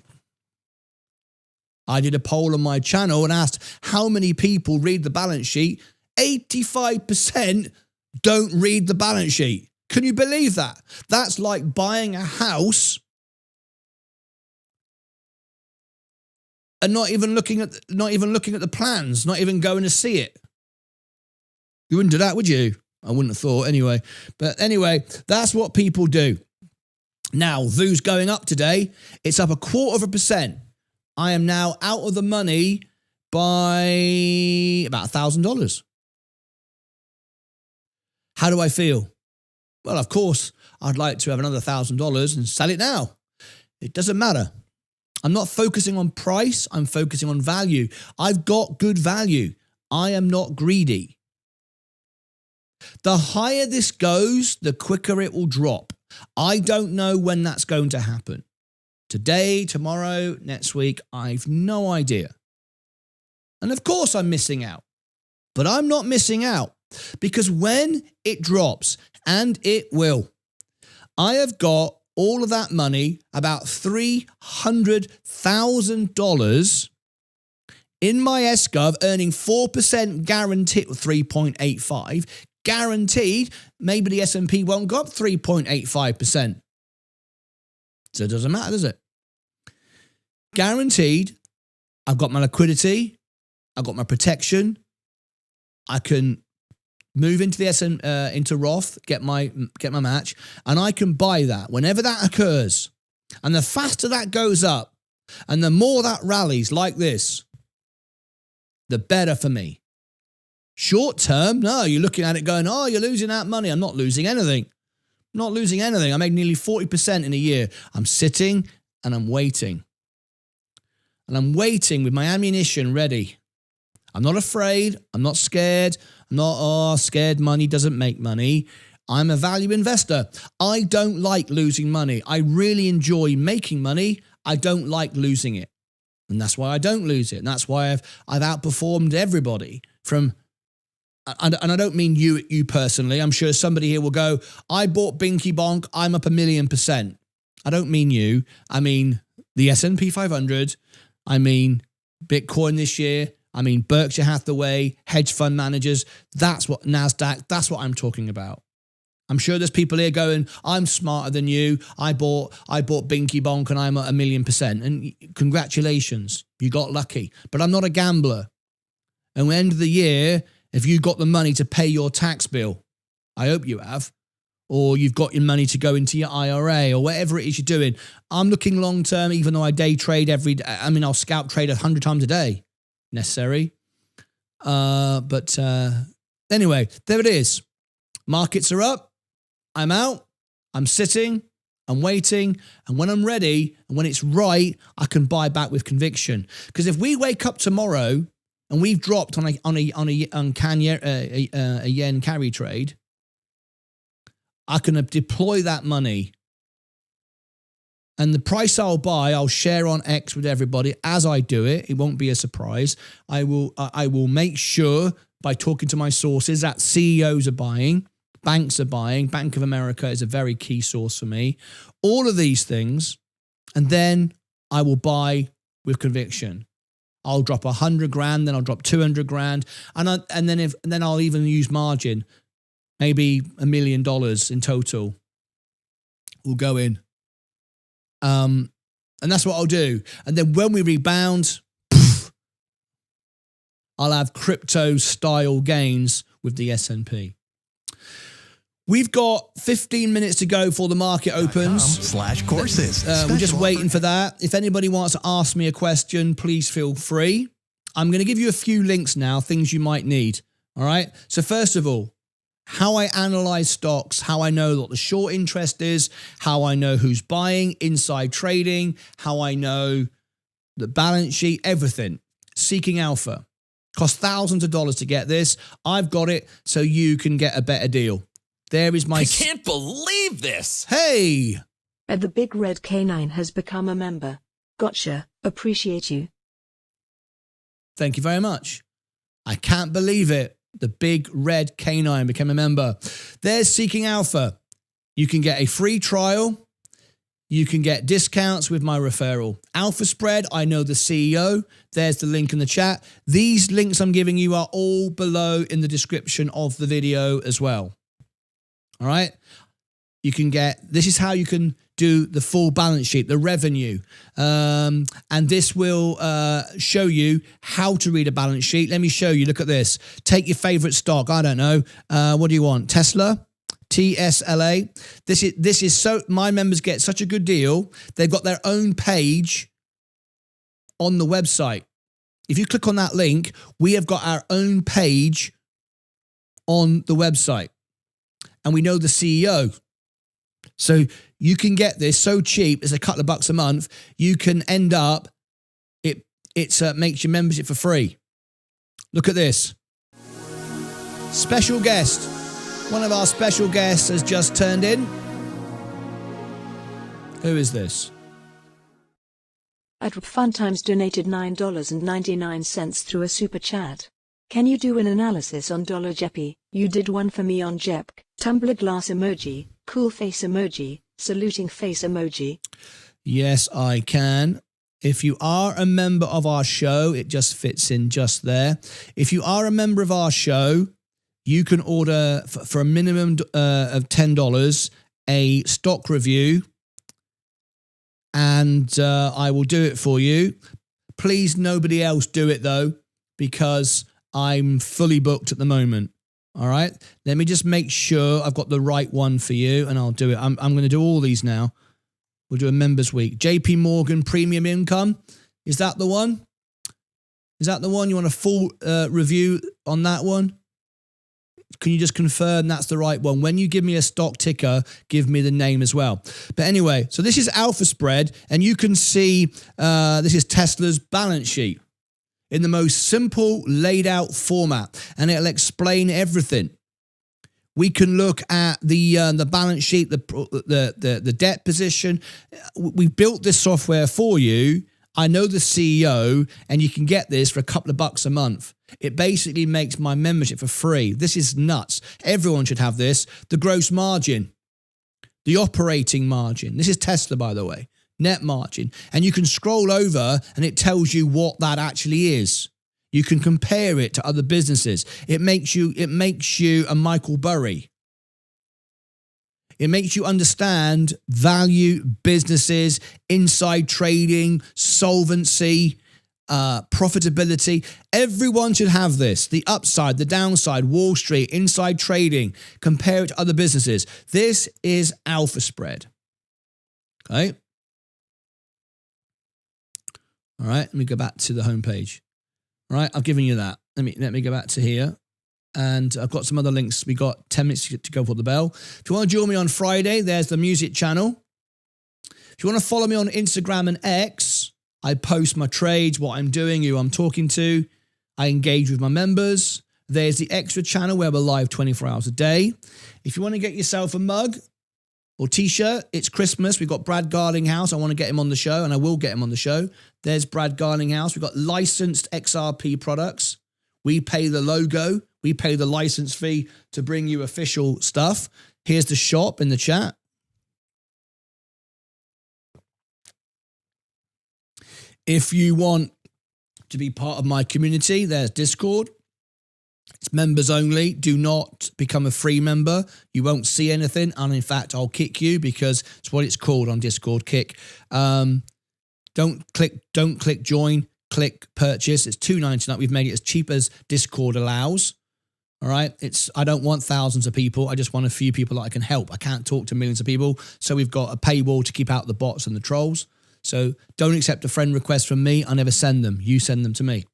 I did a poll on my channel and asked how many people read the balance sheet. 85% don't read the balance sheet. Can you believe that? That's like buying a house and not even looking at the plans, not even going to see it. You wouldn't do that, would you? I wouldn't have thought anyway. But anyway, that's what people do. Now, VU's going up today. It's up 0.25%. I am now out of the money by about $1,000. How do I feel? Well, of course, I'd like to have another $1,000 and sell it now. It doesn't matter. I'm not focusing on price. I'm focusing on value. I've got good value. I am not greedy. The higher this goes, the quicker it will drop. I don't know when that's going to happen. Today, tomorrow, next week, I've no idea. And of course I'm missing out. But I'm not missing out, because when it drops, and it will, I have got all of that money, about $300,000 in my SGov, earning 4% guaranteed, 3.85, guaranteed. Maybe the S&P won't go up 3.85%. So it doesn't matter, does it? Guaranteed. I've got my liquidity. I've got my protection. I can move into the into Roth, get my match, and I can buy that whenever that occurs. And the faster that goes up, and the more that rallies like this, the better for me. Short term, no, you're looking at it going, oh, you're losing that money. I'm not losing anything. I'm not losing anything. I made nearly 40% in a year. I'm sitting and I'm waiting. And I'm waiting with my ammunition ready. I'm not afraid. I'm not scared. I'm not, scared money doesn't make money. I'm a value investor. I don't like losing money. I really enjoy making money. I don't like losing it. And that's why I don't lose it. And that's why I've outperformed everybody from, and I don't mean you personally. I'm sure somebody here will go, I bought Binky Bonk. I'm up 1,000,000%. I don't mean you. I mean the S&P 500. I mean Bitcoin this year. I mean Berkshire Hathaway, hedge fund managers. That's what NASDAQ, that's what I'm talking about. I'm sure there's people here going, I'm smarter than you. I bought Binky Bonk and I'm at 1,000,000%. And congratulations, you got lucky. But I'm not a gambler. And at the end of the year, if you got the money to pay your tax bill, I hope you have, or you've got your money to go into your IRA or whatever it is you're doing. I'm looking long term, even though I day trade every day. I mean, I'll scalp trade 100 times a day, necessary. But anyway, there it is. Markets are up. I'm out. I'm sitting. I'm waiting. And when I'm ready and when it's right, I can buy back with conviction. Because if we wake up tomorrow and we've dropped on a yen carry trade, I can deploy that money And the price I'll buy, I'll share on X with everybody as I do it. It won't be a surprise. I will make sure by talking to my sources that CEOs are buying, banks are buying. Bank of America is a very key source for me. All of these things, and then I will buy with conviction. I'll drop 100 grand, then I'll drop 200 grand, and then I'll even use margin, maybe $1 million in total will go in. And that's what I'll do. And then when we rebound, I'll have crypto style gains with the S&P. We've got 15 minutes to go before the market opens. /courses. We're just waiting for that. If anybody wants to ask me a question, please feel free. I'm going to give you a few links now, things you might need. All right. So first of all, how I analyze stocks, how I know what the short interest is, how I know who's buying, inside trading, how I know the balance sheet, everything. Seeking Alpha. Costs thousands of dollars to get this. I've got it so you can get a better deal. There is my... I can't believe this. Hey! The Big Red Canine has become a member. Gotcha. Appreciate you. Thank you very much. I can't believe it. The Big Red Canine became a member. There's Seeking Alpha. You can get a free trial. You can get discounts with my referral. Alpha Spread, I know the CEO. There's the link in the chat. These links I'm giving you are all below in the description of the video as well. All right? You can get, this is how you can do the full balance sheet, the revenue. And this will show you how to read a balance sheet. Let me show you. Look at this. Take your favorite stock. I don't know. What do you want? Tesla? TSLA. This is so, my members get such a good deal. They've got their own page on the website. If you click on that link, we have got our own page on the website. And we know the CEO. So you can get this so cheap, it's a couple of bucks a month. You can end up, it makes your membership for free. Look at this. Special guest. One of our special guests has just turned in. Who is this? At Fun Times donated $9.99 through a super chat. Can you do an analysis on Dollar Jeppy? You did one for me on Jep. Tumbler glass emoji, cool face emoji, saluting face emoji. Yes, I can. If you are a member of our show, it just fits in just there. If you are a member of our show, you can order for a minimum of $10 a stock review, and I will do it for you. Please, nobody else do it though, because I'm fully booked at the moment. All right. Let me just make sure I've got the right one for you, and I'll do it. I'm going to do all these now. We'll do a members week. JP Morgan Premium Income. Is that the one? Is that the one? You want a full review on that one? Can you just confirm that's the right one? When you give me a stock ticker, give me the name as well. But anyway, so this is Alpha Spread, and you can see this is Tesla's balance sheet in the most simple laid out format, and it'll explain everything. We can look at the balance sheet, the debt position. We built this software for you. I know the CEO, and you can get this for a couple of bucks a month. It basically makes my membership for free. This is nuts. Everyone should have this. The gross margin, the operating margin. This is Tesla, by the way. Net margin. And you can scroll over and it tells you what that actually is. You can compare it to other businesses. It makes you a Michael Burry. It makes you understand value, businesses, inside trading, solvency, profitability. Everyone should have this. The upside, the downside, Wall Street, inside trading, compare it to other businesses. This is Alpha Spread. Okay. All right, let me go back to the homepage. All right, I've given you that. Let me go back to here. And I've got some other links. We got 10 minutes to go for the bell. If you want to join me on Friday, there's the music channel. If you want to follow me on Instagram and X, I post my trades, what I'm doing, who I'm talking to. I engage with my members. There's the extra channel where we're live 24 hours a day. If you want to get yourself a mug or t-shirt. It's Christmas. We've got Brad Garlinghouse. I want to get him on the show, and I will get him on the show. There's Brad Garlinghouse. We've got licensed XRP products. We pay the logo. We pay the license fee to bring you official stuff. Here's the shop in the chat. If you want to be part of my community, there's Discord. It's members only. Do not become a free member. You won't see anything. And in fact, I'll kick you because it's what it's called on Discord, kick. Don't click join, click purchase. It's $2.99. We've made it as cheap as Discord allows. All right. I don't want thousands of people. I just want a few people that I can help. I can't talk to millions of people. So we've got a paywall to keep out the bots and the trolls. So don't accept a friend request from me. I never send them. You send them to me.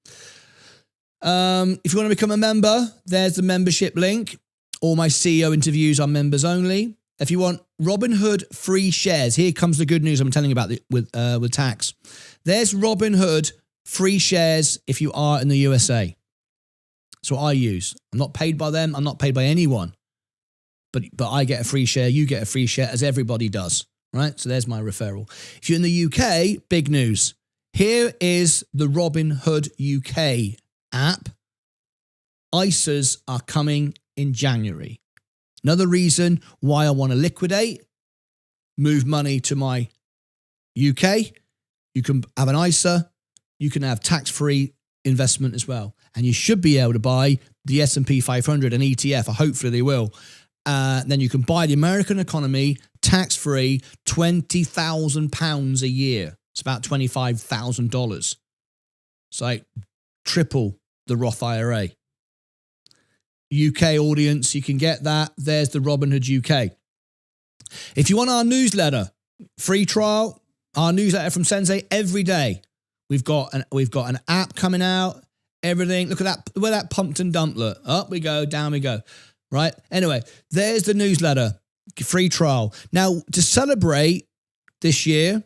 If you want to become a member, there's the membership link. All my CEO interviews are members only. If you want Robinhood free shares, here comes the good news I'm telling you about with tax. There's Robinhood free shares if you are in the USA. That's what I use. I'm not paid by them. I'm not paid by anyone. But I get a free share. You get a free share, as everybody does. Right? So there's my referral. If you're in the UK, big news. Here is the Robinhood UK app. ISAs are coming in January. Another reason why I want to liquidate, move money to my UK. You can have an ISA. You can have tax-free investment as well. And you should be able to buy the S&P 500 and ETF. Hopefully they will. Then you can buy the American economy tax-free, £20,000 a year. It's about $25,000. It's like triple the Roth IRA. UK audience, you can get that. There's the Robinhood UK. If you want our newsletter, free trial, our newsletter from Sensei every day. We've got an app coming out. Everything. Look at that. Where that pumped and dumped look. Up we go, down we go. Right? Anyway, there's the newsletter. Free trial. Now, to celebrate this year,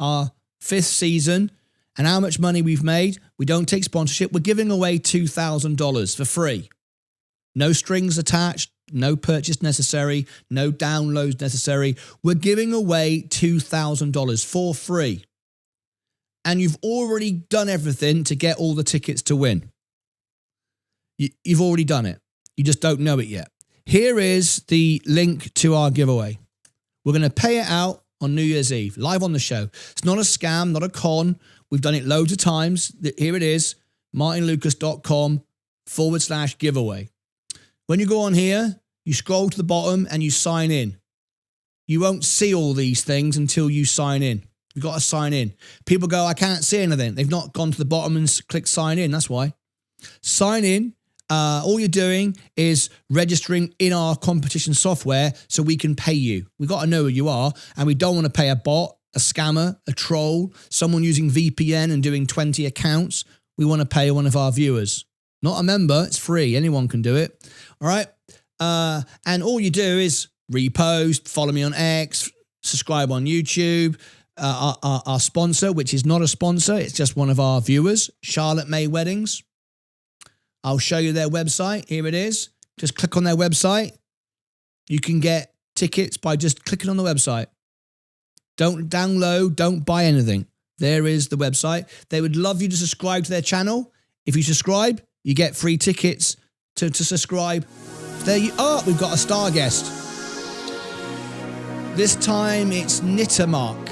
our 5th season, and how much money we've made, we don't take sponsorship. We're giving away $2,000 for free. No strings attached, no purchase necessary, no downloads necessary. We're giving away $2,000 for free. And you've already done everything to get all the tickets to win. You've already done it. You just don't know it yet. Here is the link to our giveaway. We're going to pay it out on New Year's Eve, live on the show. It's not a scam, not a con. We've done it loads of times. Here it is, martynlucas.com/giveaway. When you go on here, you scroll to the bottom and you sign in. You won't see all these things until you sign in. You've got to sign in. People go, I can't see anything. They've not gone to the bottom and clicked sign in. That's why. Sign in. All you're doing is registering in our competition software so we can pay you. We've got to know who you are, and we don't want to pay a bot, a scammer, a troll, someone using VPN and doing 20 accounts. We want to pay one of our viewers. Not a member. It's free. Anyone can do it. All right. And all you do is repost, follow me on X, subscribe on YouTube. Our sponsor, which is not a sponsor, it's just one of our viewers, Charlotte May Weddings. I'll show you their website. Here it is. Just click on their website. You can get tickets by just clicking on the website. Don't download, don't buy anything. There is the website. They would love you to subscribe to their channel. If you subscribe, you get free tickets to subscribe. There you are. We've got a star guest. This time it's Knittermark.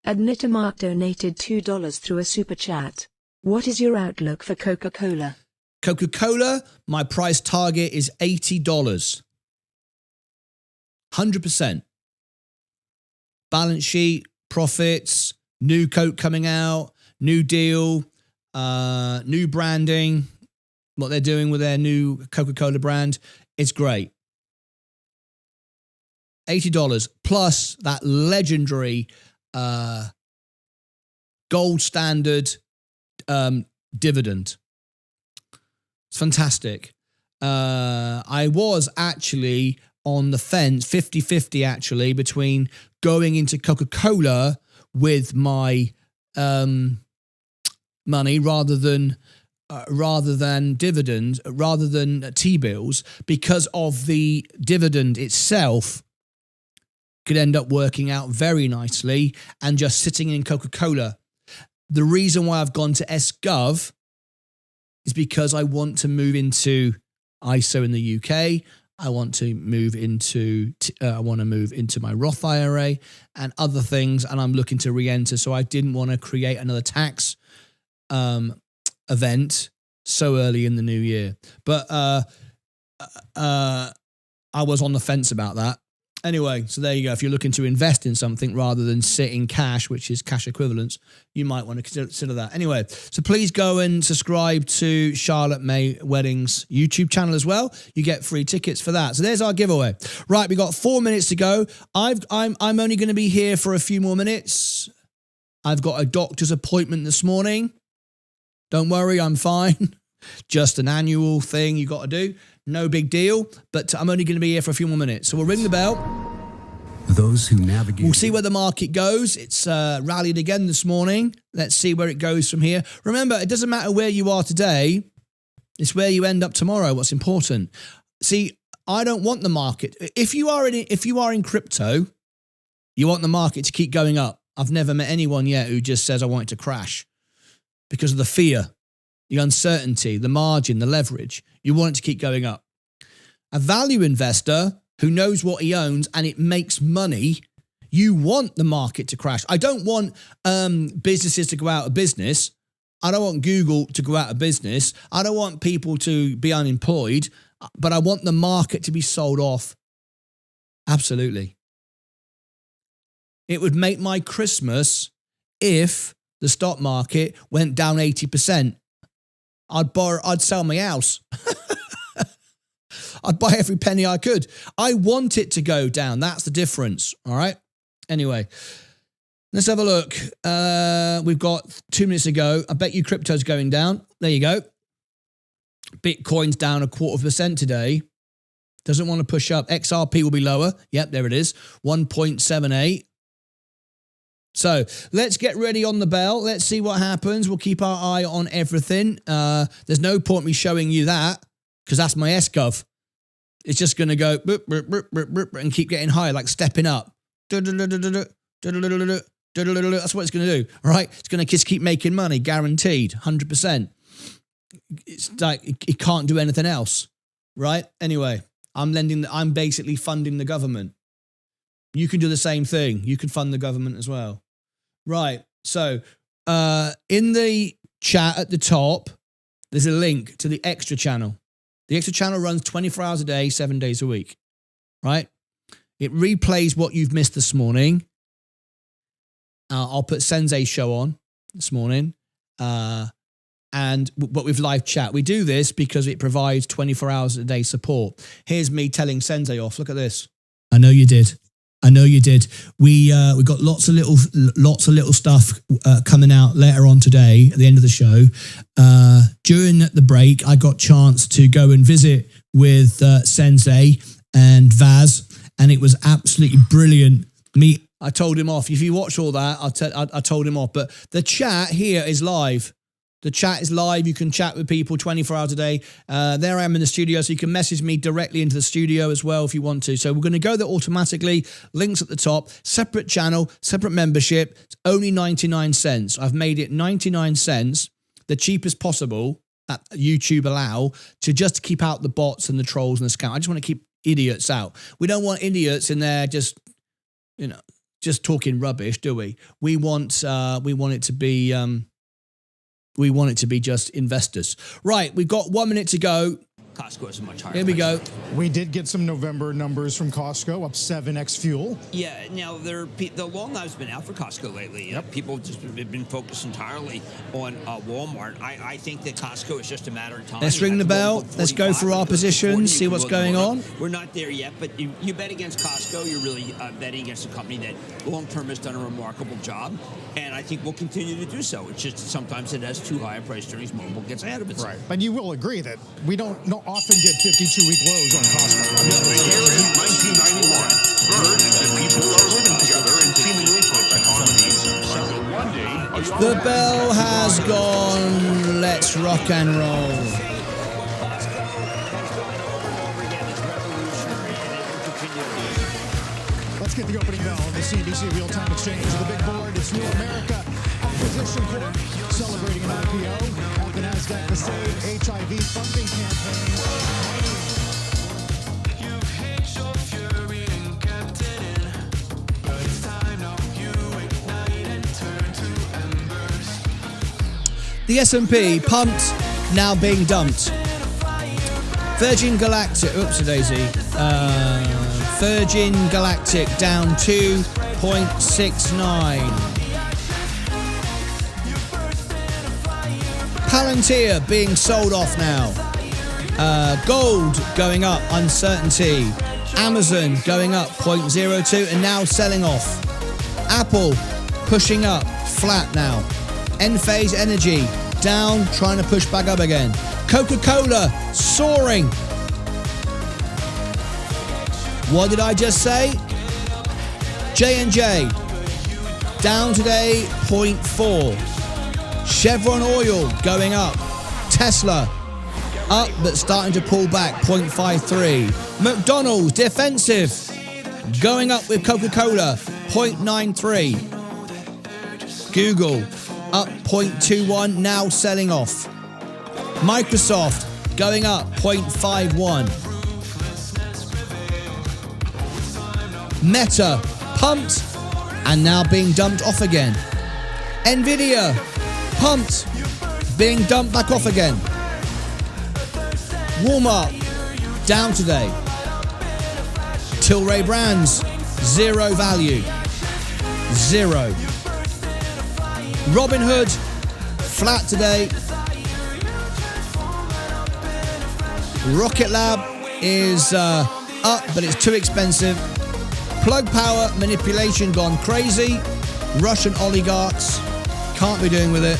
Knittermark donated $2 through a super chat. What is your outlook for Coca-Cola? Coca-Cola, my price target is $80. 100%. Balance sheet, profits, new Coke coming out, new deal, new branding, what they're doing with their new Coca-Cola brand. It's great. $80 plus that legendary gold standard dividend. It's fantastic. I was actually on the fence, 50-50 actually, between going into Coca-Cola with my money rather than rather than dividends, rather than T-bills, because of the dividend itself could end up working out very nicely and just sitting in Coca-Cola. The reason why I've gone to SGov is because I want to move into ISO in the UK. I want to move into my Roth IRA and other things, and I'm looking to re-enter. So I didn't want to create another tax event so early in the new year. But I was on the fence about that. Anyway, so there you go. If you're looking to invest in something rather than sit in cash, which is cash equivalents, you might want to consider that. Anyway, so please go and subscribe to Charlotte May Weddings YouTube channel as well. You get free tickets for that. So there's our giveaway. Right, we got 4 minutes to go. I'm only going to be here for a few more minutes. I've got a doctor's appointment this morning. Don't worry, I'm fine. Just an annual thing you got to do. No big deal, but I'm only going to be here for a few more minutes. So we'll ring the bell. Those who navigate. We'll see where the market goes. It's rallied again this morning. Let's see where it goes from here. Remember, it doesn't matter where you are today. It's where you end up tomorrow. What's important. See, I don't want the market. If you are in crypto, you want the market to keep going up. I've never met anyone yet who just says I want it to crash because of the fear, the uncertainty, the margin, the leverage. You want it to keep going up. A value investor who knows what he owns and it makes money, you want the market to crash. I don't want businesses to go out of business. I don't want Google to go out of business. I don't want people to be unemployed, but I want the market to be sold off. Absolutely. It would make my Christmas if the stock market went down 80%. I'd sell my house. I'd buy every penny I could. I want it to go down. That's the difference. All right. Anyway, let's have a look. We've got 2 minutes to go. I bet you crypto's going down. There you go. Bitcoin's down 0.25% today. Doesn't want to push up. XRP will be lower. Yep, there it is. 1.78. So let's get ready on the bell. Let's see what happens. We'll keep our eye on everything. There's no point me showing you that because that's my SGov. It's just going to go boop, boop, boop, boop, boop, and keep getting higher, like stepping up. That's what it's going to do, right? It's going to just keep making money, guaranteed, 100%. It's like it can't do anything else, right? Anyway, I'm basically funding the government. You can do the same thing. You can fund the government as well. Right. So in the chat at the top, there's a link to the extra channel. The extra channel runs 24 hours a day, 7 days a week. Right? It replays what you've missed this morning. I'll put Sensei's show on this morning. But with live chat. We do this because it provides 24 hours a day support. Here's me telling Sensei off. Look at this. I know you did. We got lots of little stuff coming out later on today at the end of the show. During the break, I got chance to go and visit with Sensei and Vaz, and it was absolutely brilliant. I told him off. If you watch all that, I told him off. But the chat here is live. The chat is live. You can chat with people 24 hours a day. There I am in the studio, so you can message me directly into the studio as well if you want to. So we're going to go there automatically. Links at the top. Separate channel, separate membership. It's only 99 cents. I've made it 99 cents, the cheapest possible that YouTube allow, to just keep out the bots and the trolls and the scam. I just want to keep idiots out. We don't want idiots in there just talking rubbish, do we? We want it to be... We want it to be just investors. Right, we've got 1 minute to go. Costco is a much higher. Here we go. We did get some November numbers from Costco, up 7x fuel. Yeah, now the long live's been out for Costco lately. Yep. People just have been focused entirely on Walmart. I think that Costco is just a matter of time. Let's ring the bell. Let's go through our positions, see what's going on. We're not there yet, but you bet against Costco. You're really betting against a company that long-term has done a remarkable job, and I think we'll continue to do so. It's just sometimes it has too high a price earnings multiple gets ahead of itself. Right, but you will agree that we don't often get 52-week lows on Costco. The year is 1991. Birds and people are living together in seemingly perfect harmony. One day, The bell has gone. Let's rock and roll. Let's get the opening bell on the CNBC real-time exchange. The big board, it's New America. Acquisition Corp celebrating an IPO at the NASDAQ. The same HIV funding campaign. The S&P pumped, now being dumped. Virgin Galactic, oopsie daisy. Virgin Galactic down 2.69. Palantir being sold off now. Gold going up, uncertainty. Amazon going up 0.02 and now selling off. Apple pushing up, flat now. Enphase Energy down, trying to push back up again. Coca-Cola soaring. What did I just say? J&J down today 0.4. Chevron Oil going up. Tesla up but starting to pull back 0.53. McDonald's defensive going up with Coca-Cola 0.93. Google up 0.21, now selling off. Microsoft going up 0.51. Meta pumped and now being dumped off again. Nvidia pumped, being dumped back off again. Walmart down today. Tilray Brands, zero value. Zero. Robinhood, flat today. Rocket Lab is up, but it's too expensive. Plug Power manipulation gone crazy. Russian oligarchs, can't be doing with it.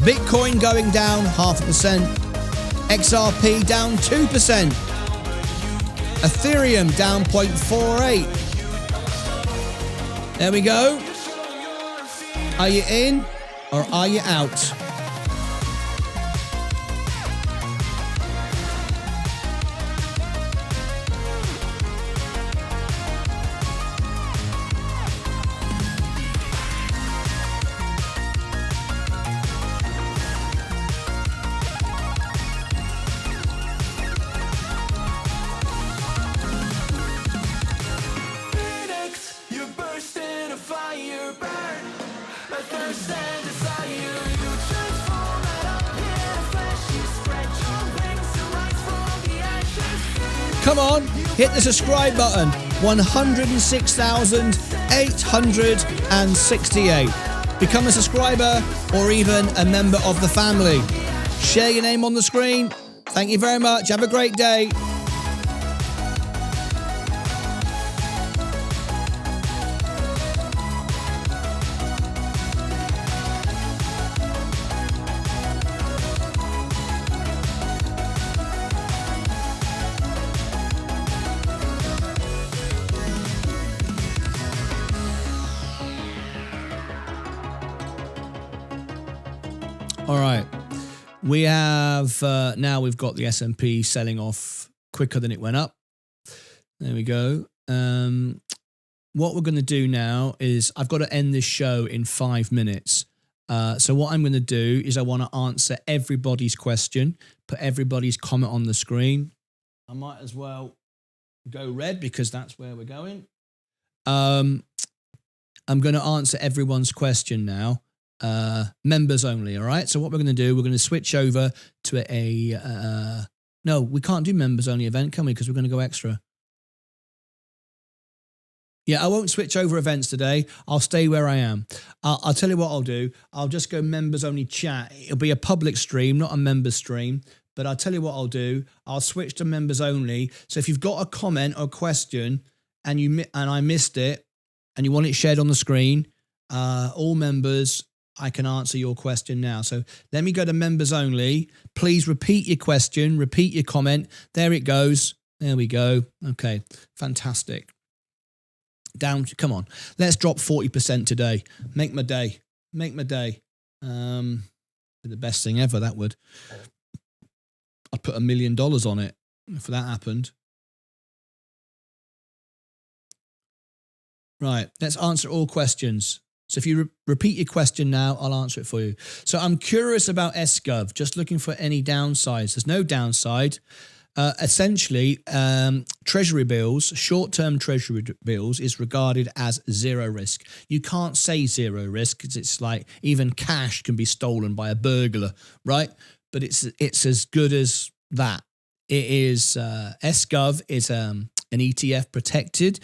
Bitcoin going down 0.5%. XRP down 2%. Ethereum down 0.48. There we go. Are you in or are you out? Come on, hit the subscribe button. 106,868. Become a subscriber or even a member of the family. Share your name on the screen. Thank you very much. Have a great day. All right, we have now we've got the S&P selling off quicker than it went up. There we go. What we're going to do now is I've got to end this show in 5 minutes. So what I'm going to do is I want to answer everybody's question, put everybody's comment on the screen. I might as well go red because that's where we're going. I'm going to answer everyone's question now. Members only, all right? So what we're going to do, we're going to switch over to a... no, we can't do members only event, can we? Because we're going to go extra. Yeah, I won't switch over events today. I'll stay where I am. I'll tell you what I'll do. I'll just go members only chat. It'll be a public stream, not a members stream. But I'll tell you what I'll do. I'll switch to members only. So if you've got a comment or question and I missed it and you want it shared on the screen, all members, I can answer your question now. So let me go to members only. Please repeat your question, repeat your comment. There it goes. There we go. Okay, fantastic. Down, come on. Let's drop 40% today. Make my day. Make my day. There Be the best thing ever, that would. I'd put $1 million on it if that happened. Right, let's answer all questions. So if you repeat your question now, I'll answer it for you. So I'm curious about SGov, just looking for any downsides. There's no downside. Essentially, treasury bills, short-term treasury bills is regarded as zero risk. You can't say zero risk because it's like even cash can be stolen by a burglar, right? But it's as good as that. It is, SGov is an ETF protected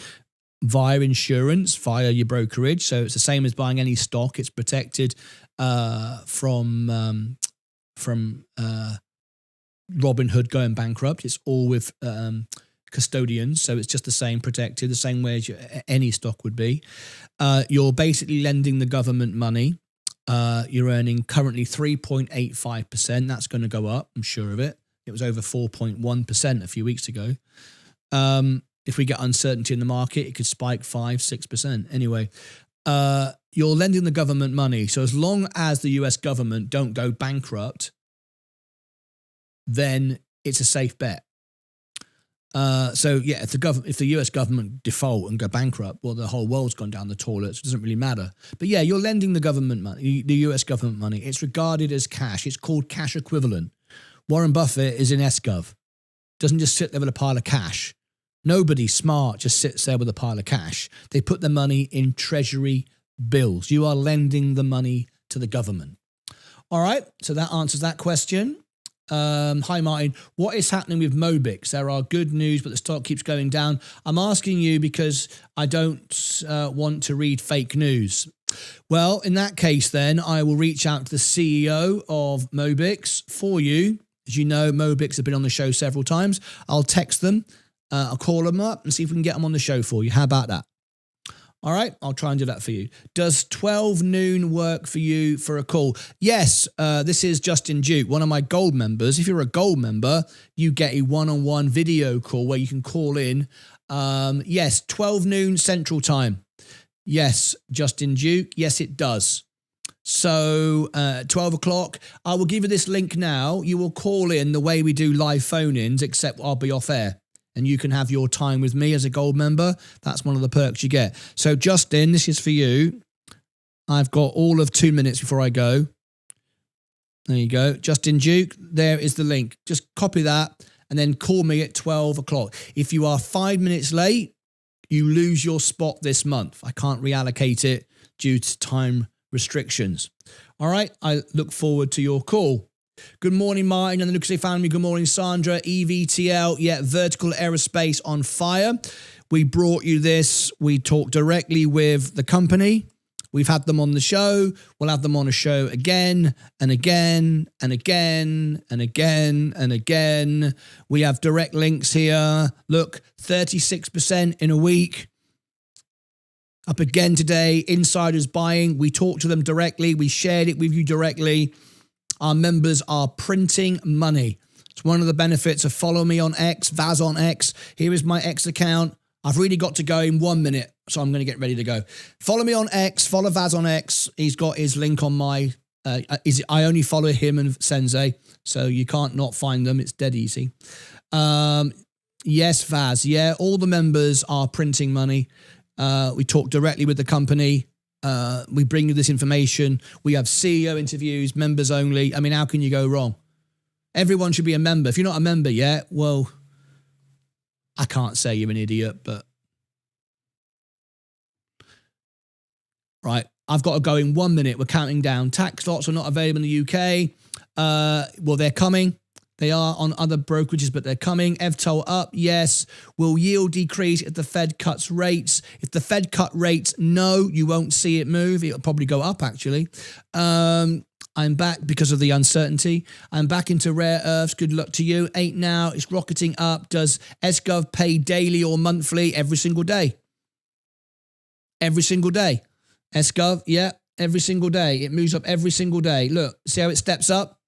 via insurance, via your brokerage. So it's the same as buying any stock. It's protected from Robin Hood going bankrupt. It's all with custodians, so it's just the same, protected, the same way as any stock would be. You're basically lending the government money. You're earning currently 3.85%. That's going to go up, I'm sure of it. It was over 4.1% a few weeks ago. If we get uncertainty in the market, it could spike 5-6%. Anyway, you're lending the government money. So as long as the US government don't go bankrupt, then it's a safe bet. So yeah, if the US government default and go bankrupt, well, the whole world's gone down the toilet. So it doesn't really matter. But yeah, you're lending the government money, the US government money. It's regarded as cash. It's called cash equivalent. Warren Buffett is in SGov. Doesn't just sit there with a pile of cash. Nobody smart just sits there with a pile of cash. They put the money in treasury bills. You are lending the money to the government. All right, so that answers that question. Hi, Martin. What is happening with Mobix? There are good news, but the stock keeps going down. I'm asking you because I don't want to read fake news. Well, in that case, then, I will reach out to the CEO of Mobix for you. As you know, Mobix have been on the show several times. I'll text them. I'll call them up and see if we can get them on the show for you. How about that? All right, I'll try and do that for you. Does 12 noon work for you for a call? Yes, this is Justin Duke, one of my gold members. If you're a gold member, you get a one-on-one video call where you can call in. Yes, 12 noon Central Time. Yes, Justin Duke. Yes, it does. So 12 o'clock, I will give you this link now. You will call in the way we do live phone-ins, except I'll be off air. And you can have your time with me as a gold member. That's one of the perks you get. So Justin, this is for you. I've got all of 2 minutes before I go. There you go. Justin Duke, there is the link. Just copy that and then call me at 12 o'clock. If you are 5 minutes late, you lose your spot this month. I can't reallocate it due to time restrictions. All right. I look forward to your call. Good morning, Martin and the Lucas family. Good morning, Sandra. EVTL, yeah, vertical aerospace on fire. We brought you this. We talked directly with the company. We've had them on the show. We'll have them on a show again and again and again and again and again. We have direct links here. Look, 36% in a week. Up again today. Insiders buying. We talked to them directly. We shared it with you directly. Our members are printing money. It's one of the benefits of follow me on X, Vaz on X. Here is my X account. I've really got to go in 1 minute, so I'm going to get ready to go. Follow me on X, follow Vaz on X. He's got his link on my, I only follow him and Sensei, so you can't not find them. It's dead easy. Yes, Vaz, yeah, all the members are printing money. We talk directly with the company. We bring you this information. We have CEO interviews, members only. I mean, how can you go wrong? Everyone should be a member. If you're not a member yet, well, I can't say you're an idiot, but right. I've got to go in 1 minute. We're counting down. Tax lots are not available in the UK. Well, they're coming. They are on other brokerages, but they're coming. EVTOL up, yes. Will yield decrease if the Fed cuts rates? If the Fed cut rates, no, you won't see it move. It'll probably go up, actually. I'm back because of the uncertainty. I'm back into rare earths. Good luck to you. 8 now. It's rocketing up. Does SGov pay daily or monthly? Every single day. Every single day. SGov, yeah, every single day. It moves up every single day. Look, see how it steps up?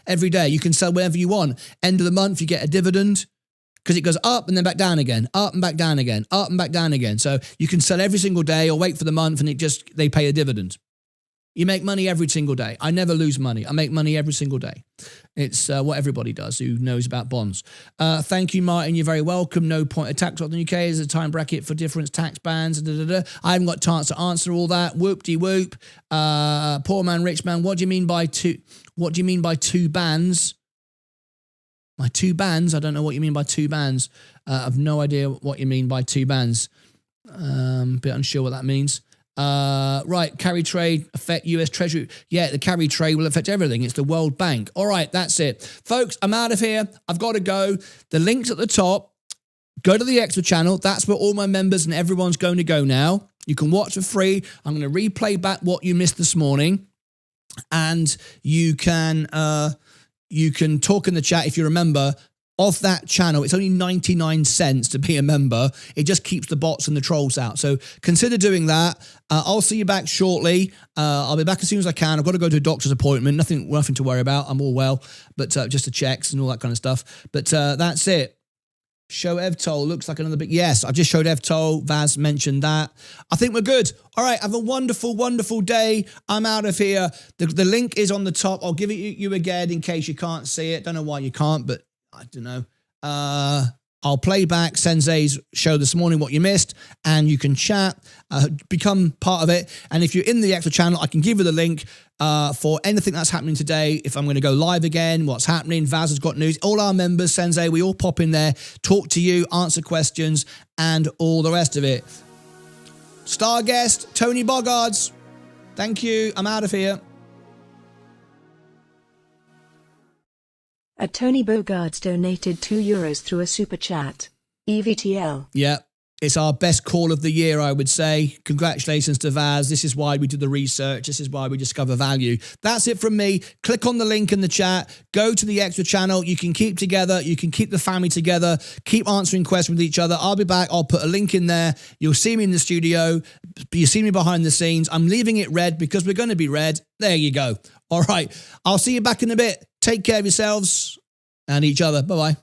Every day. You can sell whenever you want. End of the month, you get a dividend because it goes up and then back down again, up and back down again, up and back down again. So you can sell every single day or wait for the month and they pay a dividend. You make money every single day. I never lose money. I make money every single day. It's what everybody does who knows about bonds. Thank you, Martin. You're very welcome. No point of tax in the UK is a time bracket for different tax bands. I haven't got chance to answer all that. Whoop-de-whoop. Poor man, rich man. What do you mean by two? What do you mean by two bands? My two bands? I don't know what you mean by two bands. I've no idea what you mean by two bands. Bit unsure what that means. Right, carry trade affect US Treasury. Yeah, the carry trade will affect everything. It's the World Bank. All right, that's it. Folks, I'm out of here. I've got to go. The link's at the top. Go to the extra channel. That's where all my members and everyone's going to go now. You can watch for free. I'm going to replay back what you missed this morning. And you can talk in the chat if you remember. Of that channel, it's only 99 cents to be a member. It just keeps the bots and the trolls out. So consider doing that. I'll see you back shortly. I'll be back as soon as I can. I've got to go to a doctor's appointment. Nothing to worry about. I'm all well, but just the checks and all that kind of stuff. But that's it. Show Evtol. Looks like another big... Yes, I've just showed Evtol. Vaz mentioned that. I think we're good. All right, have a wonderful, wonderful day. I'm out of here. The link is on the top. I'll give it you again in case you can't see it. Don't know why you can't, but I don't know. I'll play back Sensei's show this morning, what you missed, and you can chat, become part of it. And if you're in the extra channel, I can give you the link for anything that's happening today. If I'm going to go live again, what's happening, Vaz has got news. All our members, Sensei, we all pop in there, talk to you, answer questions, and all the rest of it. Star guest, Tony Boggards. Thank you. I'm out of here. Tony Bogards donated €2 through a super chat. EVTL. Yeah, it's our best call of the year, I would say. Congratulations to Vaz. This is why we do the research. This is why we discover value. That's it from me. Click on the link in the chat. Go to the extra channel. You can keep together. You can keep the family together. Keep answering questions with each other. I'll be back. I'll put a link in there. You'll see me in the studio. You see me behind the scenes. I'm leaving it red because we're going to be red. There you go. All right. I'll see you back in a bit. Take care of yourselves and each other. Bye-bye.